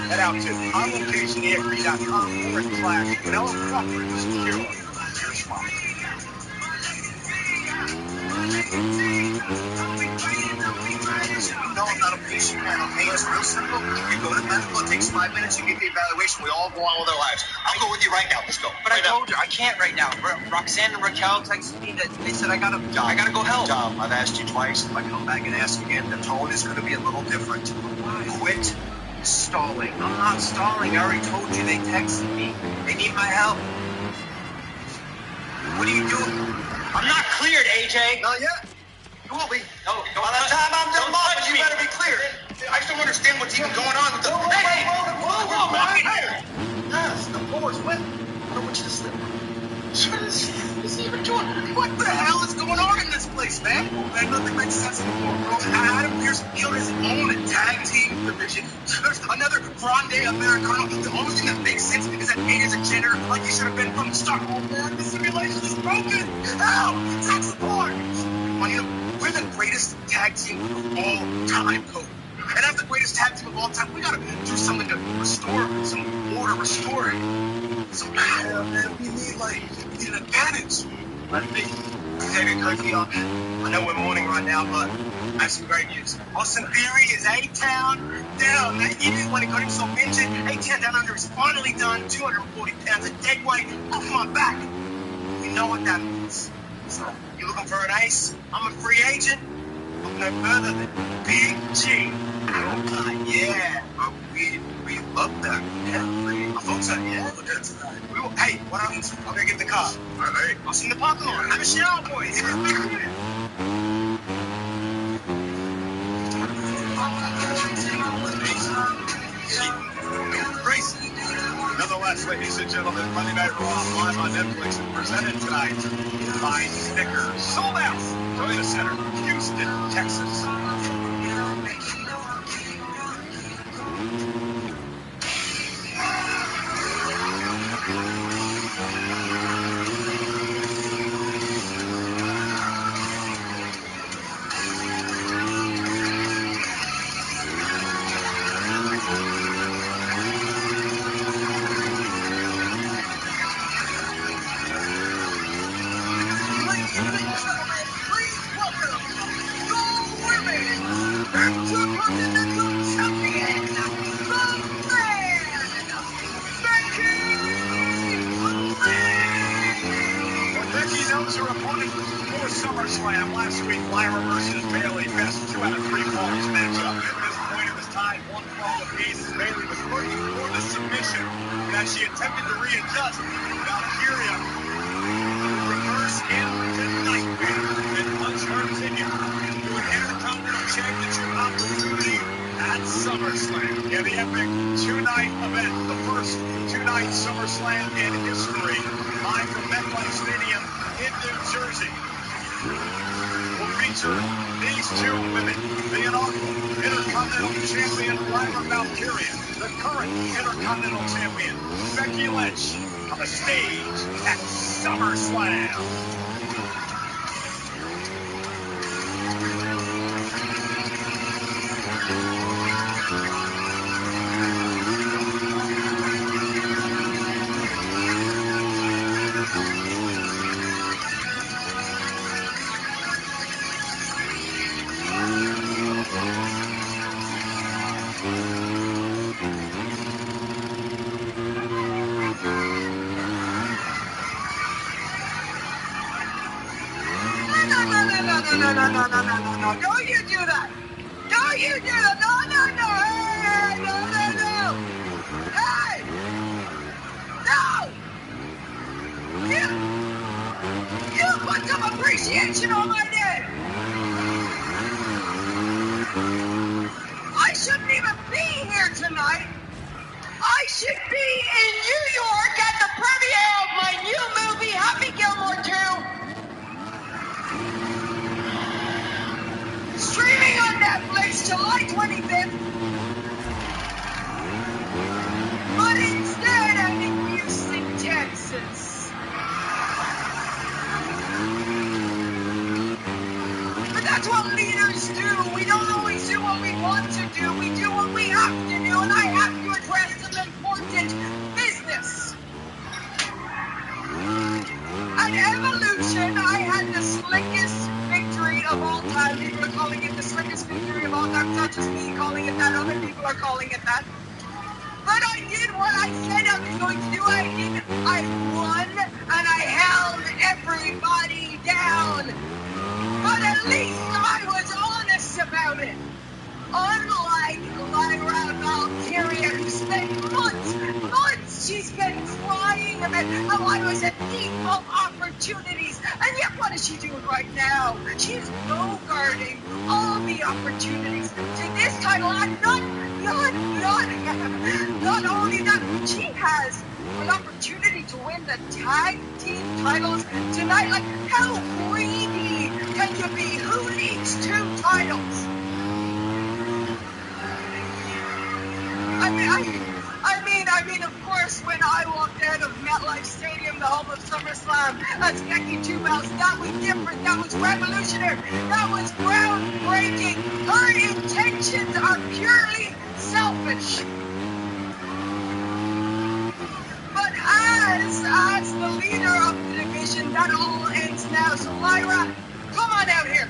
Head out to onlocationeXP.com/Canelo Crawford to secure your spot. No, I'm not a patient man, okay? It's real simple. You go to medical, it takes 5 minutes, you get the evaluation, we all go on with our lives. I'll go with you right now. Let's go. But right I told you, I can't right now. Roxanne and Raquel texted me that they said I gotta go help. Tom, I've asked you twice. If I come back and ask again, the tone is going to be a little different. Quit stalling. I'm not stalling. I already told you they texted me. They need my help. What are you doing? I'm not cleared, AJ. Not yet. You will be. No, By the time I'm done mopping, you better be clear. I just don't understand what's even going on with the... Hey! Whoa, man! Hey! Yes, the floor's wet. I don't want you to slip. What is he even doing? What the hell is going on in this place? nice, man. Man, nothing makes sense anymore, bro. Adam Pearce killed his own tag team division. There's another Grande Americano. The only thing that makes sense is that Nate is a janitor like he should have been from the start. Oh, man, the simulation is broken. Ow! Zach's apart. Well, you know, we're the greatest tag team of all time, Cody. And as the greatest tag team of all time, we gotta do something to restore some order, restore it. So, man, we need an advantage. Let me take a cookie off. I know we're mourning right now, but I have some great news. Austin Theory is A-Town down. That idiot when he got himself injured, A-Town down under is finally done. 240 pounds of dead weight off my back. You know what that means. So, you looking for an ace? I'm a free agent. Look no further than Big G. Yeah. We love that. Yeah, I thought so. Yeah. We will, hey, what happens? I'm gonna get the car. All right. I'll see you in the parking lot. Have a shower, boys. Grace. Nonetheless, ladies and gentlemen, Monday Night Raw live on Netflix and presented tonight by Snickers. Sold out. Toyota Center, Houston, Texas. SummerSlam last week, Lyra versus Bayley, best 2 out of 3 falls matchup. At this point, it was tied 1-1 apiece as Bayley was looking for the submission, and as she attempted to readjust, Valkyria reverse into Nightmare and punch her ticket to an Intercontinental Championship opportunity at SummerSlam. Yeah, the epic 2-night event, the first 2-night SummerSlam in history, live from MetLife Stadium in New Jersey. Will feature these 2 women, the inaugural Intercontinental Champion Lyra Valkyria, the current Intercontinental Champion Becky Lynch, on the stage at SummerSlam. No, don't you do that! Don't you do that! No! Hey, no! Hey! No! You put some appreciation on my name! I shouldn't even be here tonight! I should be in New York at the premiere of my new movie, Happy Gilmore 2! Streaming on Netflix July 25th. But instead, I'm in Houston, Texas. But that's what leaders do. We don't always do what we want to do. We do what we have to do, and I have to address some important business. At Evolution, I had the slickest victory of all time. People are calling it the slickest victory of all time. It's not just me calling it that. Other people are calling it that. But I did what I said I was going to do. I won, and I held everybody down. But at least I was honest about it. Unlike Lyra Valkyria, who spent months, she's been crying about how I was a thief of opportunities. And yet, what is she doing right now? She's no-guarding all the opportunities to this title. And not only that, she has an opportunity to win the tag team titles tonight. Like, how greedy can you be? Who needs 2 titles? I mean, of course, when I walked out of MetLife Stadium, the home of SummerSlam, as Becky 2 belts, that was different. That was revolutionary. That was groundbreaking. Her intentions are purely selfish. But as the leader of the division, that all ends now. So Lyra, come on out here.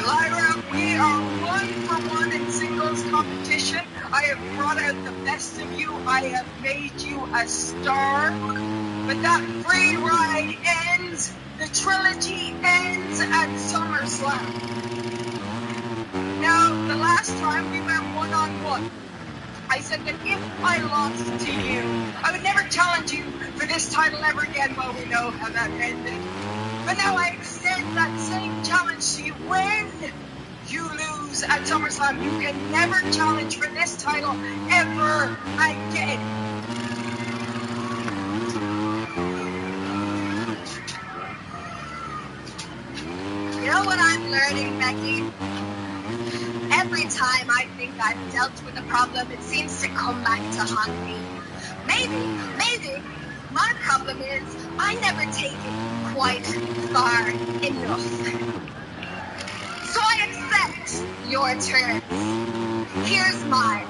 Lyra, we are 1-for-1 in singles competition. I have brought out the best of you. I have made you a star. But that free ride ends. The trilogy ends at SummerSlam. Now, the last time we went 1-on-1, I said that if I lost to you, I would never challenge you for this title ever again. Well, we know how that ended. But now I extend that same challenge to you. When you lose at SummerSlam, you can never challenge for this title ever again. You know what I'm learning, Becky? Every time I think I've dealt with a problem, it seems to come back to haunt me. Maybe my problem is I never take it quite far enough. So I accept your terms. Here's mine.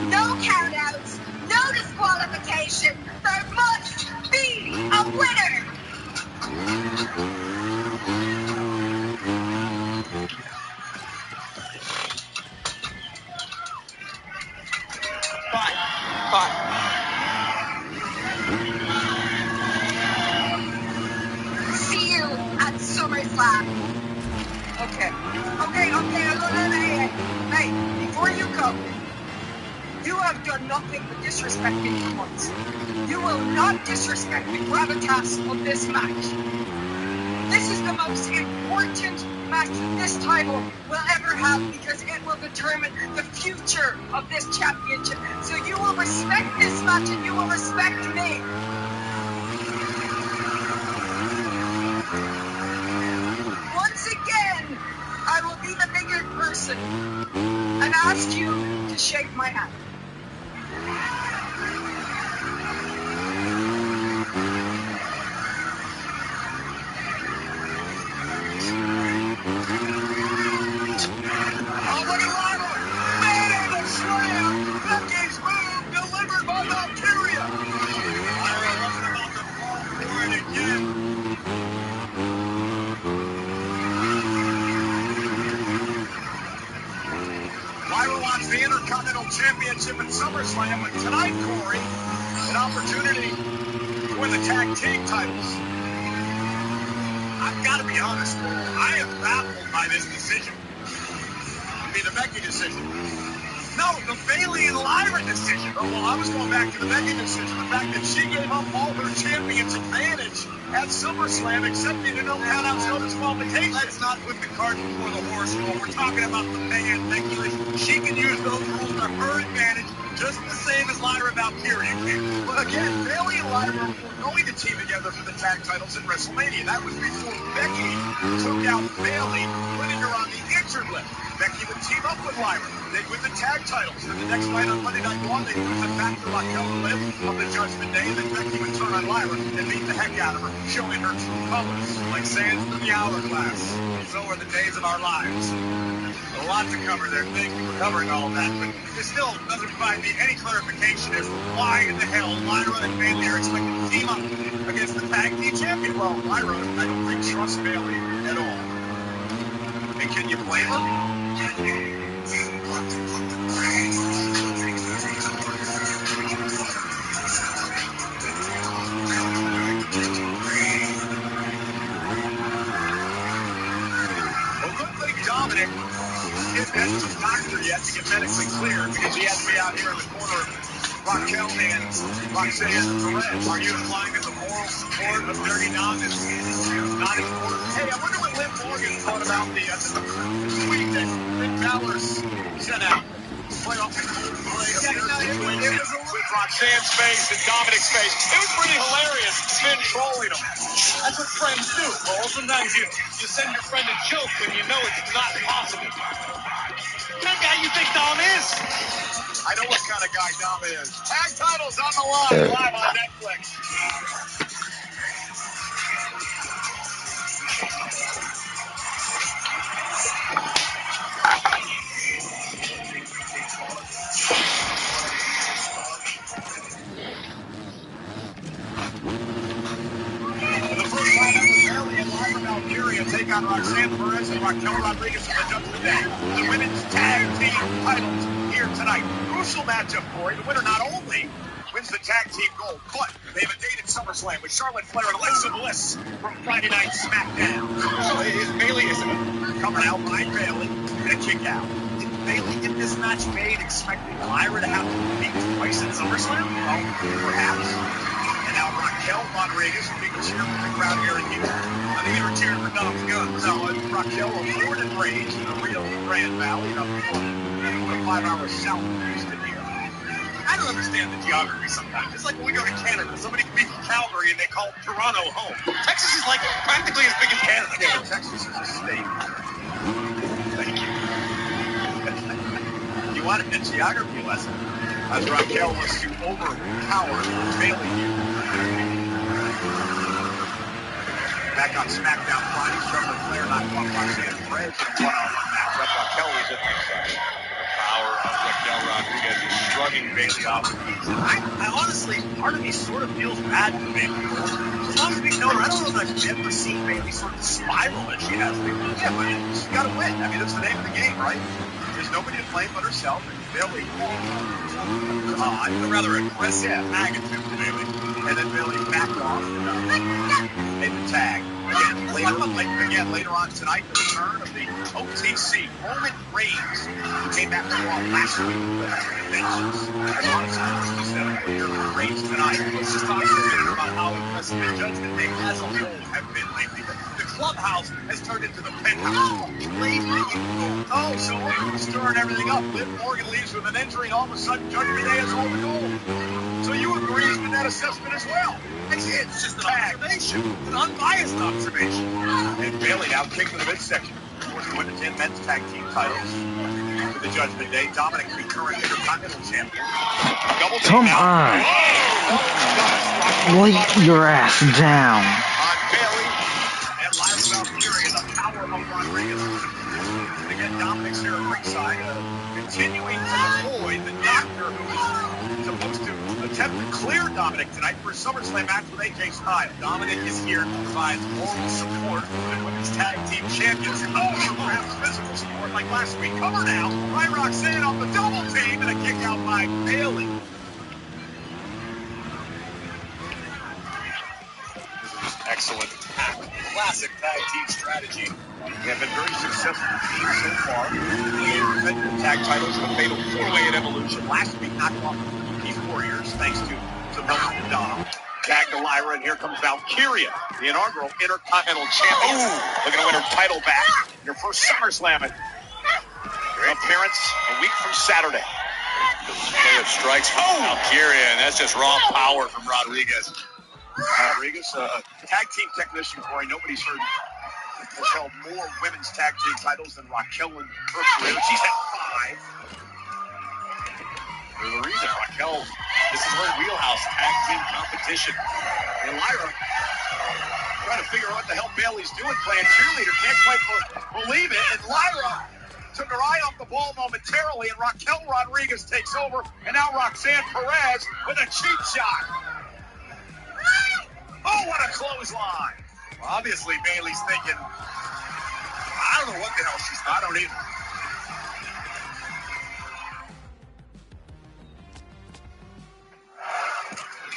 No countouts, no disqualification. There must be a winner. Fine. See you at SummerSlam. Okay. Hey, before you go, you have done nothing but disrespect me for once. You will not disrespect the gravitas of this match. This is the most important match this title will ever have because it will determine the future of this championship. So you will respect this match and you will respect me. Once again, I will be the bigger person and ask you to shake my hand. The Intercontinental Championship at SummerSlam, but tonight, Corey, an opportunity to win the tag team titles. I've got to be honest, I am baffled by this decision. I mean, the Becky decision. No, the Bayley and Lyra decision. Oh, well, I was going back to the Becky decision. The fact that she gave up all her champion's advantage at SummerSlam, accepting a no countouts, no disqualification. Let's not put the cart before the horse. We're talking about the man, Becky Lynch. She can use those rules to her advantage, just the same as Lyra Valkyria can. But again, Bayley and Lyra were going to team together for the tag titles at WrestleMania. That was before Becky took out Bayley, putting her on the injured list. Becky would team up with Lyra. They'd win the tag titles. And the next night on Monday Night Raw, they'd lose it back to Raquel Bliss on the Judgment Day. And then Becky would turn on Lyra and beat the heck out of her, showing her true colors. Like sands through the hourglass. So are the days of our lives. A lot to cover there. Thank you for covering all of that. But it still doesn't provide me any clarification as to why in the hell Lyra and Bailey are expected to team up against the tag team champion. Well, Lyra, I don't think trusts Bailey at all. And can you blame her? Well, good thing Dominic isn't at the doctor yet to get medically cleared because he has to be out here in the corner of Raquel and Roxanne Perez. Are you implying that the moral support of Dirty Dom is not important? Hey, I wonder what Liv Morgan thought about the tweet that Finn Balor sent out. Play off the cold play of their situation with Roxanne's face and Dominic's face. It was pretty hilarious. Finn trolling him. That's what friends do. Well, sometimes you send your friend a joke when you know it's not possible. That guy you think Dom is? I know what kind of guy Dom is. Tag titles on the line, live on Netflix. For the first time ever, Bailey and Lyra Valkyria take on Roxanne Perez and Raquel Rodriguez for the Judgment Day. The women's tag team titles here tonight. Crucial matchup, Corey. The winner not only wins the tag team gold, but they have a date at SummerSlam with Charlotte Flair and Alexa Bliss from Friday Night SmackDown. Bailey is coming out behind Bailey in a kick out. Did Bailey get this match made expecting Lyra to have to compete twice at SummerSlam? Well, perhaps. And now Raquel Rodriguez, big cheer from the crowd here in Houston. I think they were cheering for Dom's guns. Now, Raquel, a born and raised in the Rio Grande Valley, about 5 hours south of Houston here. I don't understand the geography sometimes. It's like when we go to Canada. Somebody can be from Calgary and they call Toronto home. Texas is like practically as big as Canada. Yeah, but Texas is a state. Thank you. You wanted a geography lesson. As Raquel was to overpower Bailey here. Back on SmackDown Friday, Charlotte Flair knocked off Roxanne Perez in a one-on-one matchup. Raquel was at the side. Power of Raquel Rodriguez is struggling Bailey off. I honestly, part of me sort of feels bad for Bailey. As long as we know her, I don't know that I've ever seen Bailey sort of spiral as she has lately. Yeah, but she's got to win. I mean, that's the name of the game, right? There's nobody to blame but herself. And Bailey, a rather aggressive attitude to Bailey. And then Bailey backed off and made the tag. Again, later on tonight, the return of the OTC, Roman Reigns, who came back to Raw last week with vengeance. As honestly, he said earlier, Reigns tonight. Let's just talk a little bit about how impressive the Judgment Day as a whole have been lately. The clubhouse has turned into the penthouse. So we're stirring everything up. Liv Morgan leaves with an injury, and all of a sudden, Judgment Day has all the gold. So you agree with that assessment as well? It's just an observation, an unbiased observation. And Bailey now kicked to the midsection. Of course, the women's and men's tag team titles for the Judgment Day. Dominic, the current Intercontinental Champion. Double team Come now. on. Lay your ass down. On Bailey and Lyra Valkyria, the power of Rodriguez. And again, Dominic's here at ringside, continuing to avoid the doctor who is supposed to attempt to clear Dominic tonight for a SummerSlam match with AJ Styles. Dominic is here to provide moral support for the women's tag team champions. Perhaps physical support like last week. Cover now by Roxanne off the double team and a kick out by Bailey. Excellent. Classic tag team strategy. They have been very successful teams so far. They defended the tag titles in the fatal four-way at Evolution. Last week, knocked off the Peace Warriors, thanks to some help from Dom. Tag to Lyra, and here comes Valkyria, the inaugural Intercontinental Champion. Looking to win her title back in her first SummerSlam appearance a week from Saturday. Play of strikes from Valkyria, and that's just raw power from Rodriguez. Rodriguez, a tag team technician, Corey, nobody's heard, has held more women's tag team titles than Raquel in her career. She's at 5. There's a reason, Raquel, this is her wheelhouse, tag team competition. And Lyra trying to figure out what the hell Bailey's doing, playing cheerleader, can't quite believe it. And Lyra took her the ball momentarily, and Raquel Rodriguez takes over, and now Roxanne Perez with a cheap shot. Oh, what a clothesline. Well, obviously, Bayley's thinking, I don't know what the hell she's thought. I don't either.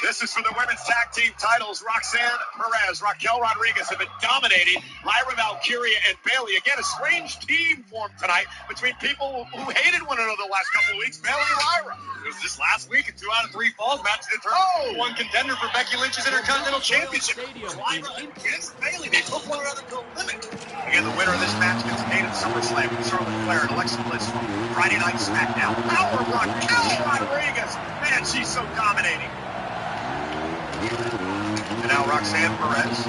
This is for the women's tag team titles. Roxanne Perez, Raquel Rodriguez have been dominating Lyra Valkyria and Bayley. Again, a strange team formed tonight between people who hated one another the last couple of weeks, Bayley and Lyra. It was just last week, a 2 out of 3 falls match determined one contender for Becky Lynch's Intercontinental Championship. Lyra against Bayley. They took one another to a limit. Again, the winner of this match gets paid at SummerSlam with Charlotte Flair and Alexa Bliss from Friday Night SmackDown. Power of Raquel Rodriguez. Man, she's so dominating. And now Roxanne Perez.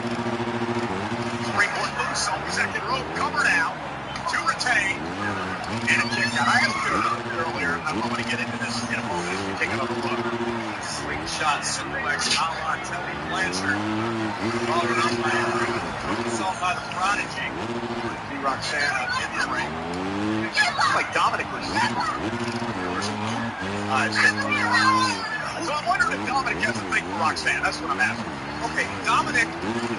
Springboard moonsault, second rope, cover now. 2 retain. And a kick out. I asked you a little bit earlier. I want to get into this in a moment as we take another look. Slingshot suplex, a la Telly Blanchard. Followed up by a moonsault by the Prodigy. See Roxanne in the ring. Looks like Dominic was so I'm wondering if Dominic has a thing for Roxanne. That's what I'm asking. Okay, Dominic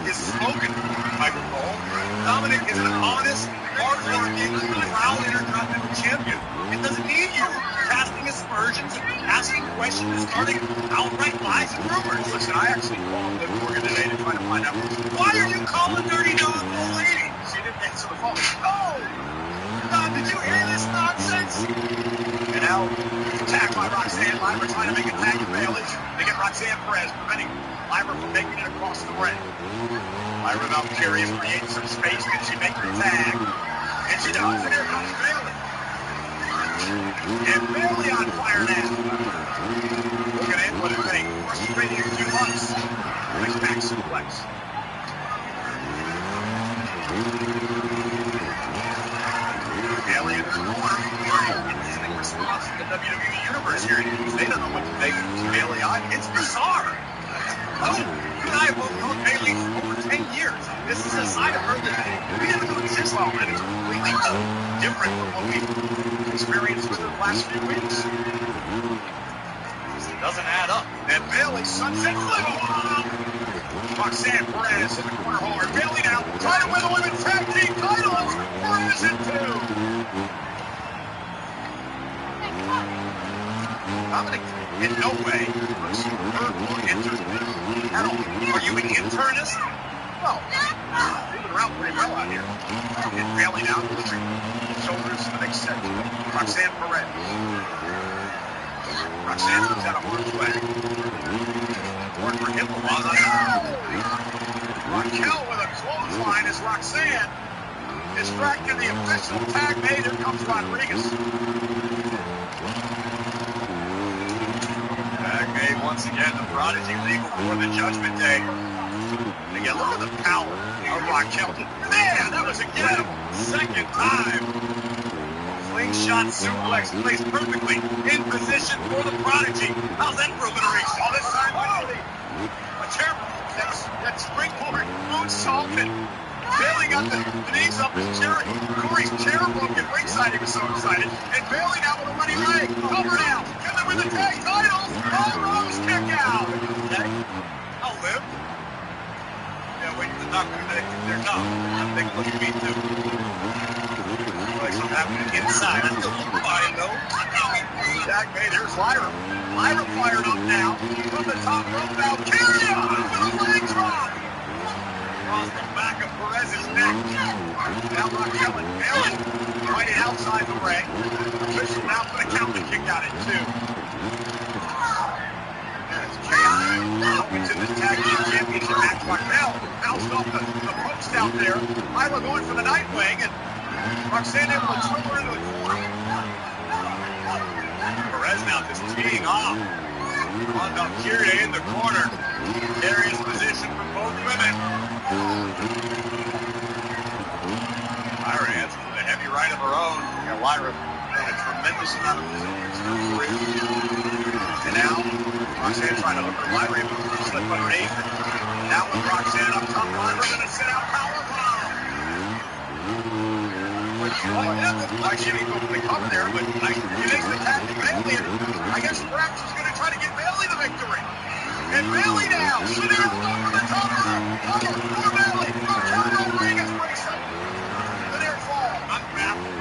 is smoking microphone. Dominic is an honest, hard-working, proud Intercontinental champion. It doesn't need you casting aspersions, asking questions, and starting outright lies and rumors. Listen, I actually called Liv Morgan today to try to find out why are you calling Dirty Dog old lady? She didn't answer the phone. Oh! God, did you hear this nonsense? And now, attack by Roxanne. Lyra trying to make a tag to Bayley. They get Roxanne Perez, preventing Lyra from making it across the ring. Lyra Valkyria creates some space. Can she make her tag? And she does. And here comes Bayley. And Bayley on fire now. Looking at what it takes. Frustrating a few months. Nice back suplex. Bayley in her corner. Response to the WWE Universe here. They don't know what to make of Bayley on. It's bizarre. Oh, you and I have both known Bayley for over 10 years. This is a side of her that we didn't know exists well, and it's completely different from what we've experienced through the last few weeks. It doesn't add up. And Bayley sunset flip. Roxanne Perez in the corner hard. Bayley now trying to win the women's tag team titles. Perez in 2. Dominic, in no way, looks hurt or injured at all. Are you an internist? Well, moving around pretty well out here. And Bayley now delivering shoulders to the next set. Roxanne Perez. Roxanne moves out of harm's way. Work for him. Raquel with a clothesline as Roxanne distracted the official tag made. Here comes Rodriguez. Once again, the Prodigy legal for the Judgment Day. Again, look at the power of Raquel. Man, that was again second time. Slingshot suplex placed perfectly in position for the Prodigy. How's that for a little reach? All this time, a terrible. That springboard moonsault and Bayley got the knees up his chair. Corey's chair broke at ringside. He was so excited. And Bayley now with a running leg. Cover now. Can they win the tag titles? Rose kick out. Okay. I'll live. Yeah, wait for the doctor. They're not. Take a look at me, too. Like something happening inside. I'm still fine, though. Tag made. Here's Lyra. Lyra fired up now. From the top rope. Valkyria with a leg drop. Across the back of Perez's neck. Now Raquel and Bayley fighting outside the ring. Official now for the count to kick out at 2. That's chaotic. Moments in this tag team championship match. Raquel bounced off the post out there. Lyra going for the Nightwing, and Roxanne able to throw her into the corner. Perez now just teeing off. On Valkyria in the corner. Various position for both women. Lyra has a heavy right of her own. Yeah, Lyra had a tremendous amount of resilience in her career. And now, Roxanne trying to hook her Lyra in with a slip underneath. Now with Roxanne up top, Lyra going to sit out powerbomb. Well, yeah, Jimmy go for the cover there, but he makes the tap to Bailey. I guess perhaps he's going to try to get Bailey the victory. And Bailey now, shooting up over the top rope. Cover for Bailey. Raquel Rodriguez breaks up the near fall. I'm baffled.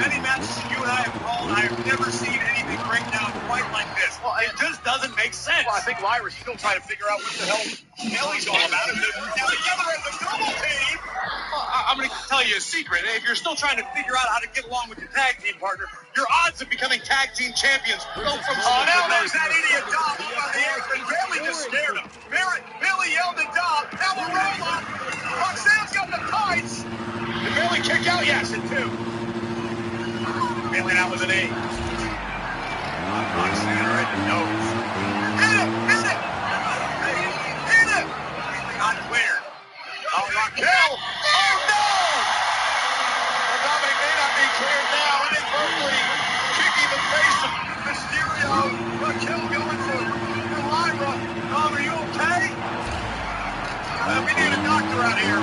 Many matches you and I have called, I have never seen anything break down quite like this. Well, it just doesn't make sense. Well, I think Lyra's still trying to figure out what the hell Bailey's all about. Now together as a double team. Well, I'm going to tell you a secret. If you're still trying to figure out how to get along with your tag team partner, your odds of becoming tag team champions go from now there's that idiot Dom up on the apron. Bailey just scared him. Bailey yelled at Dom. Now the roll up. Roxanne's got the tights. Did Bailey kick out? Yes, it too. Bailey now with an 8. Roxanne right in the nose. Hit it! Hit it! Not cleared. Oh, Raquel! Oh, no! Well, Dominic may not be cleared now. Inadvertently kicking the face of Mysterio. Raquel going for Lyra. Dom, are you okay? We need a doctor out here.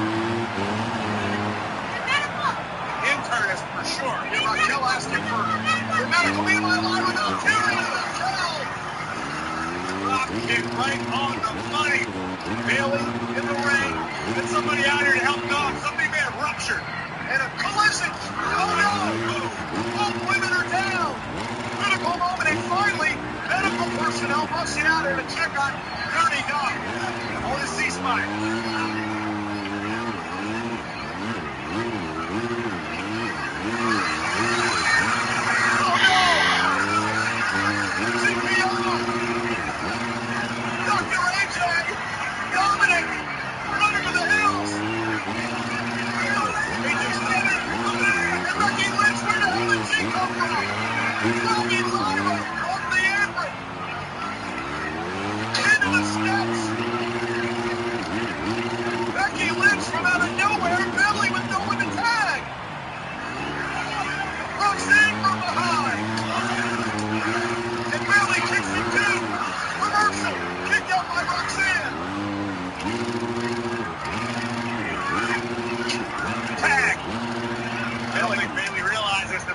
Internist for sure. Yeah, Raquel asking for medical. Meanwhile, Lyra not carrying Raquel. Rock kick right on the money. Bailey in the ring. And somebody out here to help Dom. Somebody may have ruptured. And a collision. Oh no! Both women are down. Critical moment. And finally, medical personnel rushing out here to check on Dirty Dom. On the C-spine.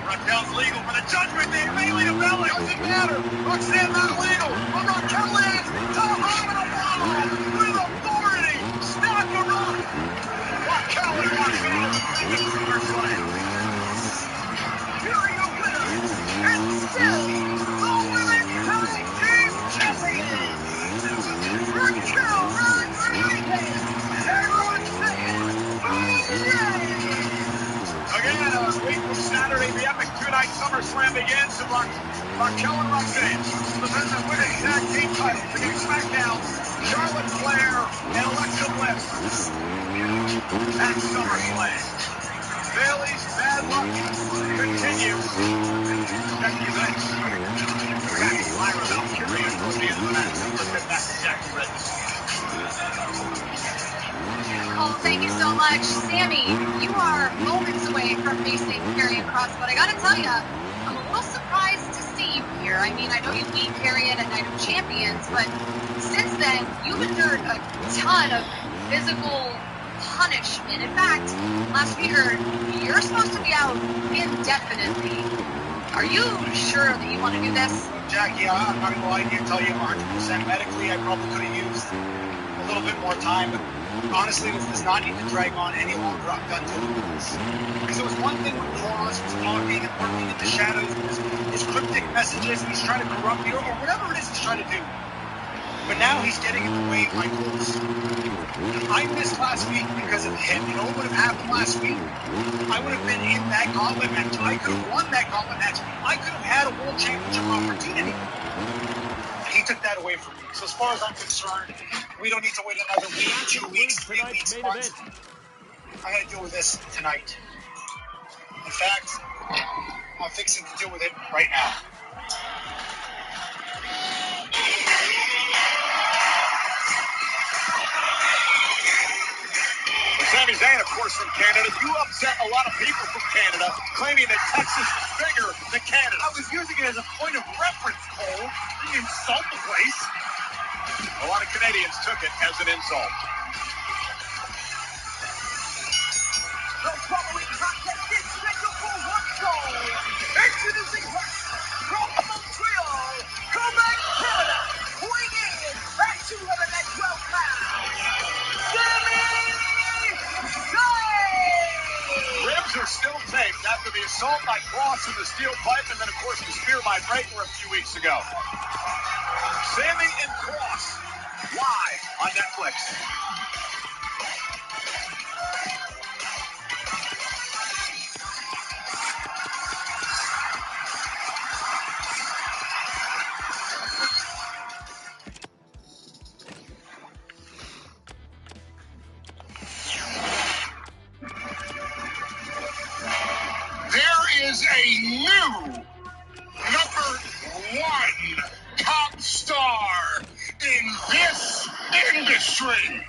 Raquel's legal for the judgment day. Bailey to Bailey. Doesn't matter. Roxanne not legal. But Raquel is. Tom Holland with authority. Stack her up. Raquel and Roxanne in the SummerSlam. Here are your winners. And still, the women's tag team champions. Raquel Rodriguez and Roxanne Bailey. Again, a week from Saturday, the epic two-night SummerSlam begins. Raquel and Roxanne defend the women's tag team titles against SmackDown, Charlotte Flair and Alexa Bliss. At SummerSlam, Bailey's bad luck continues. Becky Lynch. Lyra Valkyrie is towards the end of the match. Let's get back to Jackie Lynch. Oh, thank you so much. Sammy, you are moments away from facing Karrion Kross, but I gotta tell you, I'm a little surprised to see you here. I mean, I know you beat Karrion at Night of Champions, but since then, you've endured a ton of physical punishment. In fact, last we heard, you're supposed to be out indefinitely. Are you sure that you want to do this? Jackie, I'm not going to lie to you, tell you 100% medically, I probably could have used a little bit more time, but honestly, this does not need to drag on any longer. I'm done dealing with this. Because it was one thing when Kross was talking and working in the shadows with his cryptic messages, and he's trying to corrupt you, or whatever it is he's trying to do. But now he's getting in the way of my goals. I missed last week because of him. You know what would have happened last week? I would have been in that gauntlet match. I could have won that gauntlet match. I could have had a world championship opportunity. He took that away from me. So as far as I'm concerned, we don't need to wait another week, 2 weeks, 3 weeks, months. I got to deal with this tonight. In fact, I'm fixing to deal with it right now. Sami Zayn, of course, from Canada. You upset a lot of people from Canada, claiming that Texas is bigger than Canada. I was using it as a point of reference, Cole. You didn't insult the place. A lot of Canadians took it as an insult. No trouble in contest assault by Cross in the steel pipe, and then, of course, the spear by Breaker a few weeks ago. Sammy and Cross, live on Netflix. There is a new #1 top star in this industry.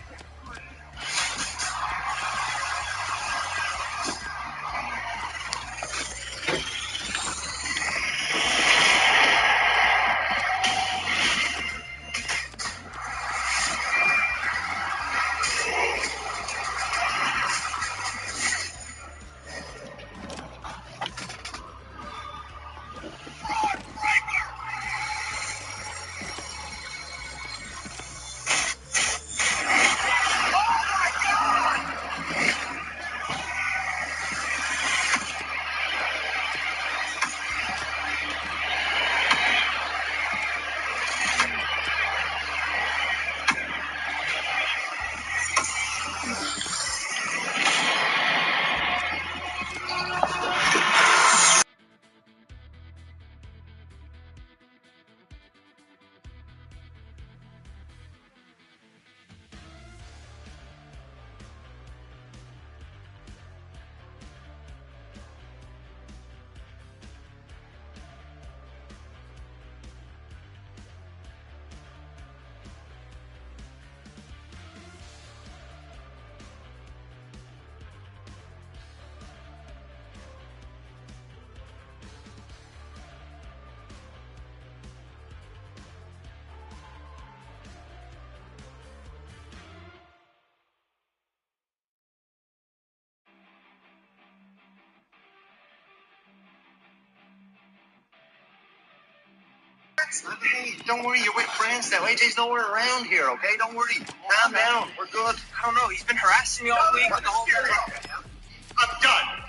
Hey, don't worry, you're with friends now. AJ's nowhere around here, okay? Don't worry. Calm down. We're good. I don't know. He's been harassing me all week with the whole I'm done.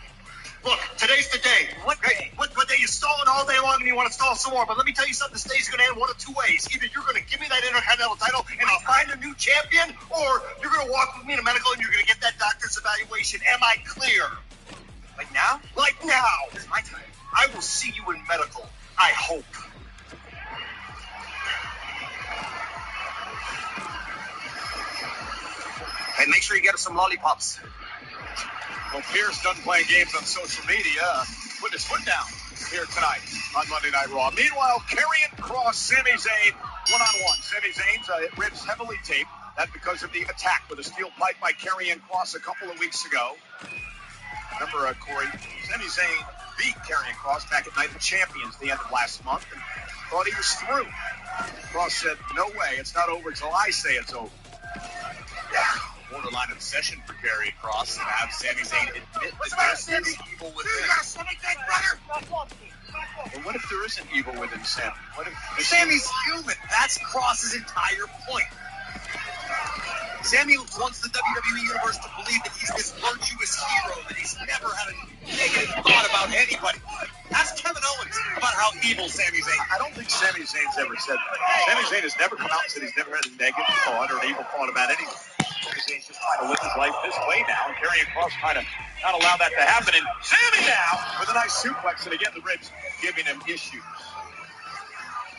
Look, today's the day. What day? What day? You're stalling all day long and you want to stall some more. But let me tell you something, this day's going to end one of two ways. Either you're going to give me that Intercontinental title and I'll find a new champion, or you're going to walk with me to medical and you're going to get that doctor's evaluation. Am I clear? Like now? Like now. It's my time. I will see you in medical. I hope. Hey, make sure you get us some lollipops. Well, Pierce done playing games on social media, putting his foot down here tonight on Monday Night Raw. Meanwhile, Karrion Kross, Sami Zayn, one-on-one. Sami Zayn's ribs heavily taped. That's because of the attack with a steel pipe by Karrion Kross a couple of weeks ago. Remember, Corey, Sami Zayn beat Karrion Kross back at Night of Champions the end of last month and thought he was through. Kross said, no way, it's not over until I say it's over. Borderline obsession for Karrion Kross to have Sami Zayn admit that there's evil within. You got a stomach ache, brother? Well, what if there isn't evil within Sam? What if Sammy's human? That's Kross's entire point. Sammy wants the WWE Universe to believe that he's this virtuous hero, that he's never had a negative thought about anybody. Ask Kevin Owens about how evil Sami Zayn is. I don't think Sami Zayn's ever said that. Sami Zayn has never come out and said he's never had a negative thought or an evil thought about anything. Sami Zayn's just trying to live his life this way now, and Karrion Kross trying to not allow that to happen. And Sami now with a nice suplex, and again the ribs giving him issues.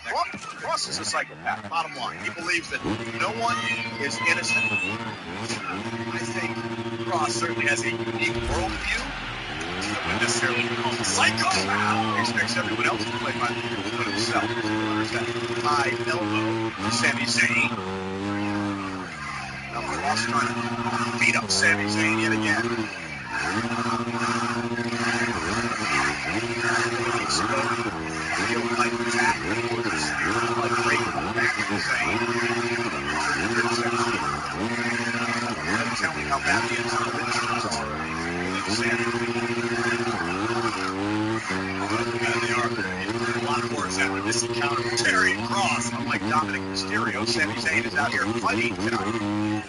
Kross is a psychopath, bottom line. He believes that no one is innocent. I think Kross certainly has a unique worldview. He wouldn't necessarily be called a psychopath. He expects everyone else to play by the rules but himself. There's that high elbow to Sami Zayn. Now Kross trying to beat up Sami Zayn yet again. Heel type attack. Like great back to Zayn. Tell me how bad he is on the they are. A lot of words after this encounter with Karrion Kross. Unlike Dominic Mysterio, Sami Zayn is out here fighting tonight.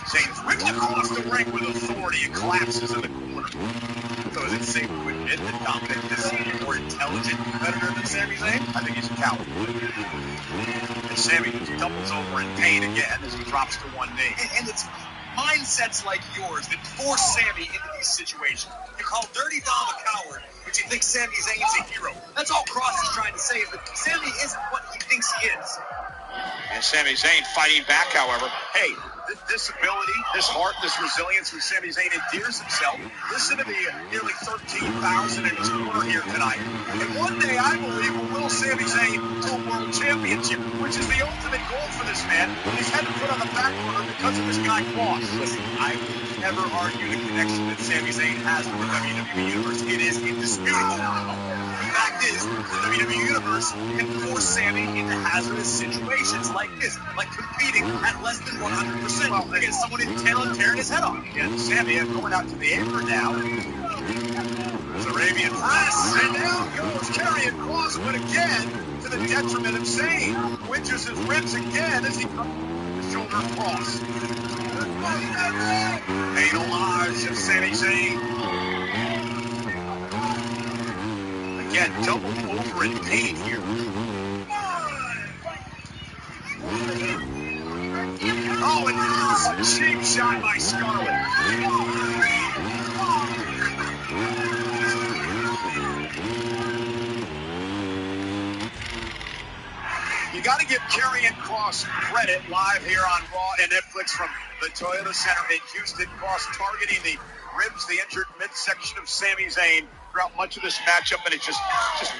Zayn's ripped across the ring with authority and collapses in the corner. though, is it safe to admit that Dominic is a more intelligent competitor than Sami Zayn? I think he's a coward. And Sami doubles over in pain again as he drops to one knee. And it's mindsets like yours that force Sami into these situations. You call Dirty Dom a coward, but you think Sami Zayn's a hero. That's all Cross is trying to say, is that Sami isn't what he thinks he is. And Sami Zayn fighting back, however. Hey, this ability, this heart, this resilience with Sami Zayn endears himself. Listen to the nearly 13,000 in his corner here tonight. And one day, I believe, will will Sami Zayn to a world championship, which is the ultimate goal for this man. He's had to put on the back burner because of this guy, Cross. Listen, I would never argue the connection that Sami Zayn has with the WWE Universe. It is indisputable. The fact is, the WWE Universe can force Sami into hazardous situations like this, like competing at less than 100% against someone in tail and tearing his head off. And Sami going out to the apron now. There's Arabian press, and down goes Karrion Kross, but again to the detriment of Zayn, who injures his ribs again as he comes the shoulder cross. Main homage of Sami Zayn. Again, doubled over in pain here. Oh, and a cheap shot by Scarlett. You got to give Karrion Kross credit live here on Raw and Netflix from the Toyota Center in Houston. Kross targeting the ribs, the injured midsection of Sami Zayn throughout much of this matchup, and it's just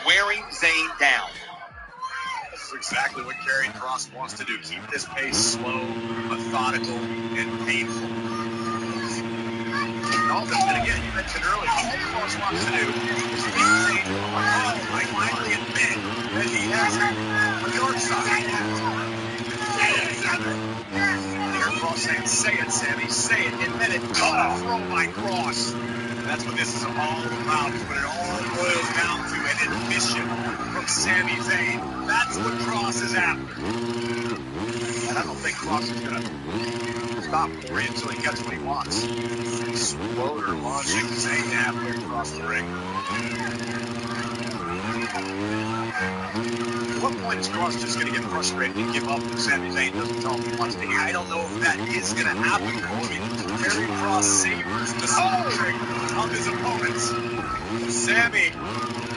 wearing Zayn down. This is exactly what Karrion Kross wants to do. Keep this pace slow, methodical, and painful. And again, you mentioned earlier, all Kross wants to do is beat Zayn. I finally admit that he has a dark side. Here Kross saying, say it, Sami, say it, admit it. Cut a throw by Kross. And that's what this is all about. It's what it all boils down to, an admission from Sami Zayn. That's what Kross is after. And I don't think Kross is going to stop Corey until he gets what he wants. Exploder launching Zayn halfway across the ring. At what point is Kross just going to get frustrated and give up if Sami Zayn doesn't tell him he wants to? I don't know if that is going to happen. Karrion Kross savors the trick of his opponents. Sami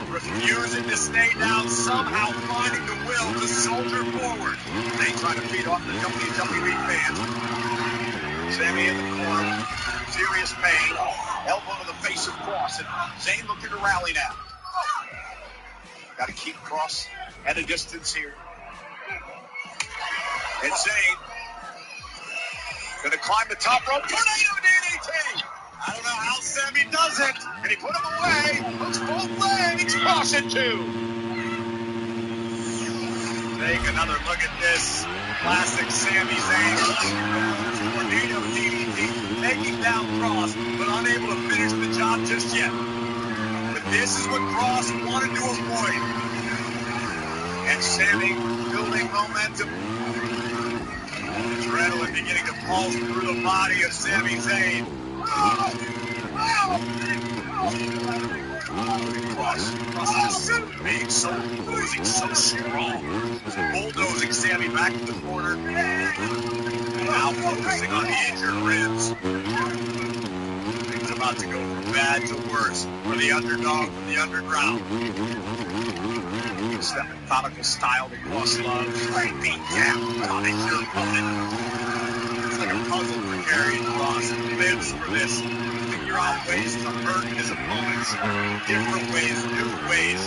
refusing to stay down, somehow finding the will to soldier forward. They try to feed off the WWE fans. Sami in the corner, serious pain, elbow to the face of Kross, and Zayn looking to rally now. Got to keep Kross at a distance here. And Zayn going to climb the top rope. Tornado DDT! I don't know how Sami does it. And he put him away. Hooks both legs. Kross in two. Take another look at this. Classic Sami Zayn. Tornado DDT. Taking down Kross, but unable to finish the job just yet. But this is what Kross wanted to avoid. And Sami building momentum. Adrenaline beginning to pulse through the body of Sami Zayn. Kross is so big, so imposing, so strong. Bulldozing Sami back to the corner. Now focusing on the injured ribs. Things about to go from bad to worse for the underdog from the underground. It's that methodical style that Kross loves. Beat down, punish your opponent. It's like a puzzle for Karrion Kross. Lives for this. Figure out ways to hurt his opponents. Different ways, new ways,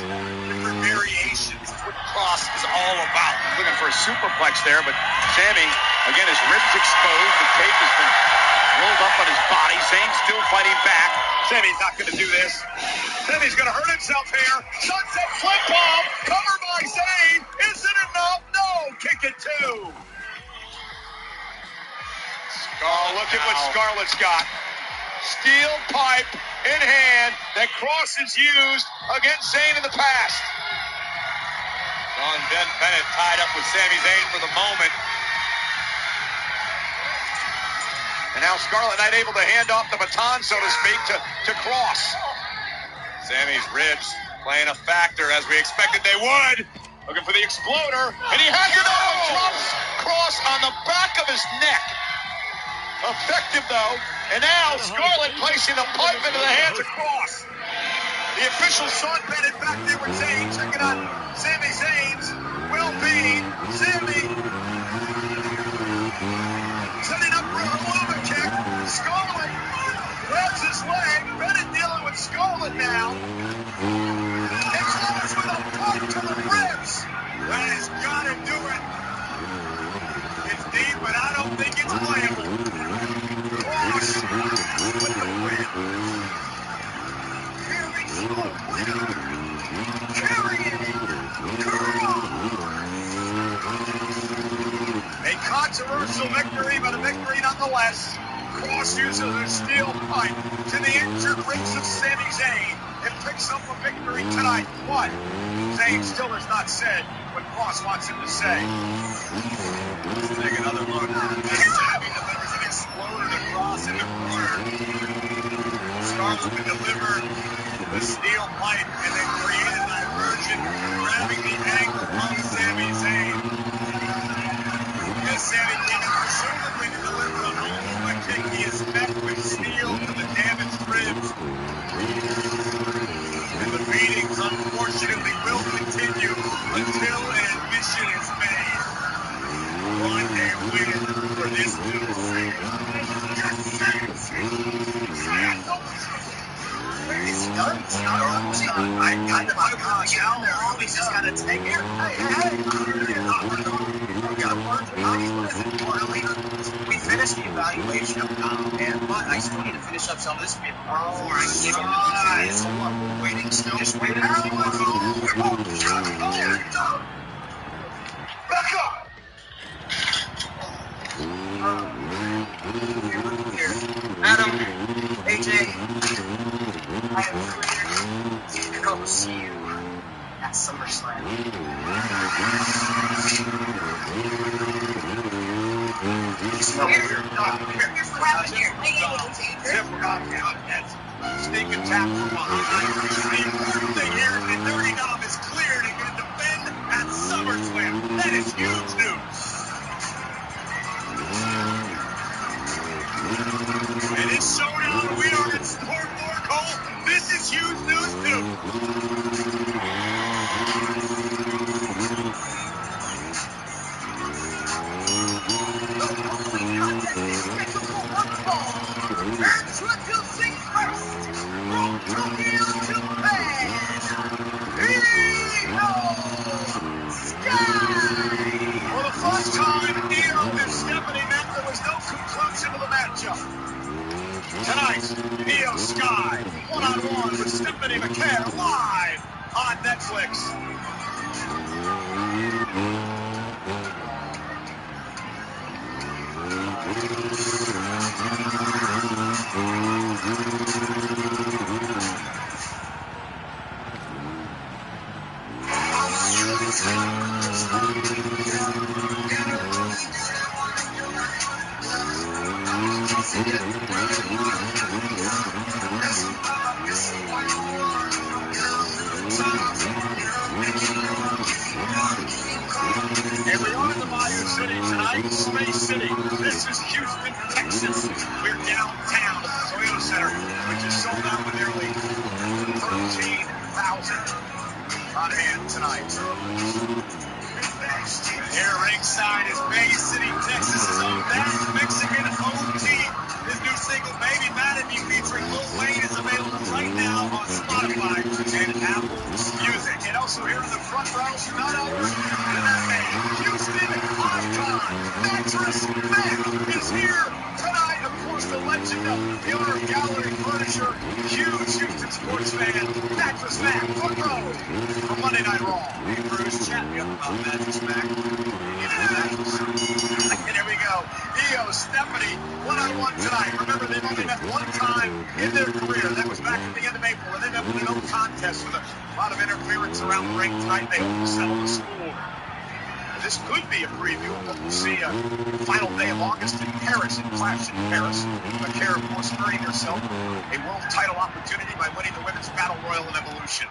different variations. That's what Kross is all about. Looking for a superplex there, but Sami, again, his ribs exposed. The tape has been rolled up on his body. Zayn still fighting back. Sami's not going to do this. Sami's going to hurt himself here. Sunset flip bomb. Cover by Zayn. Is it enough? No. Kick it too. Oh, look at what Scarlett's got. Steel pipe in hand that Kross has used against Zayn in the past. John Bennett tied up with Sami Zayn for the moment. And now Scarlett not able to hand off the baton, so to speak, to Kross. Sammy's ribs playing a factor as we expected they would. Looking for the exploder, and he has it all. Drops cross on the back of his neck. Effective though, and now Scarlett placing the pipe into the hands of Cross. The official saw it bended back there with Zayn. Check it out. Sami Zayn's well-being. Sami setting up for a Helluva kick. Scarlett grabs his leg. Bennett dealing with Scarlett now. And Cross with a pump to the ribs. That has got to do it. It's deep, but I don't think it's playable. Cross with the win. A controversial victory, but a victory nonetheless. Cross uses a steel pipe to the injured ribs of Sami Zayn and picks up a victory tonight. But Zayn still has not said what Cross wants him to say. Let's take another look. Sami delivers an exploder to Cross in the corner. Scarlett can deliver the steel pipe and then create a diversion, grabbing the ankle of Sami Zayn. As Sami came in presumably to deliver a Helluva kick, he is met with steel to the damaged ribs. And the beatings, unfortunately, will continue until an admission is made. What a win for this new singer. It's done. It's not over. I kind of how long he's just got to take it. Hey. We got a bunch of nice. We finished the evaluation. But I still need to finish up some of this paperwork before I can get it. So what? We're waiting still. Just waiting. Back up. Adam, AJ, I am cleared to go see you at SummerSlam. Sneak attack from behind. The important thing here is that Dirty Dom is cleared and can defend at SummerSlam. That is huge news. And it's showdown. We are in Sport More Cole. This is huge news too. The following contest is scheduled for one fall. Introducing first, from Tokyo, Japan, Io Sky. For the first time, Io and Stephanie met. There was no conclusion to the matchup. Tonight, Io Sky, one-on-one with Stephanie McCare, live on Netflix. And we are in the Bayou City tonight, Space City. This is Houston, Texas. We're downtown at the Toyota Center, which is sold out with nearly 13,000 on hand tonight. Here ringside is Bay City, Texas' own that Mexican OT. His new single, Baby Mad at Me, featuring Lil Wayne, is available right now on Spotify and Apple Music. And also here in the front row, none other than that man, Houston icon, Mattress Mac, is here tonight. Of course, the legend of the owner of Gallery Furniture, huge Houston sports fan, Mattress Mac, front row for Monday Night Raw. Hey, Bruce, chat me up about Mattress Mac. And here we go. Io, Stephanie, one-on-one tonight. Remember, they've only met one time in their career. That was back at the end of April, and they met with a no contest with a lot of interference around the ring tonight. They hope to settle the score. This could be a preview of what we'll see the final day of August in Paris, in Clash in Paris. Bakar, of course, earning herself a world title opportunity by winning the women's battle royal in Evolution.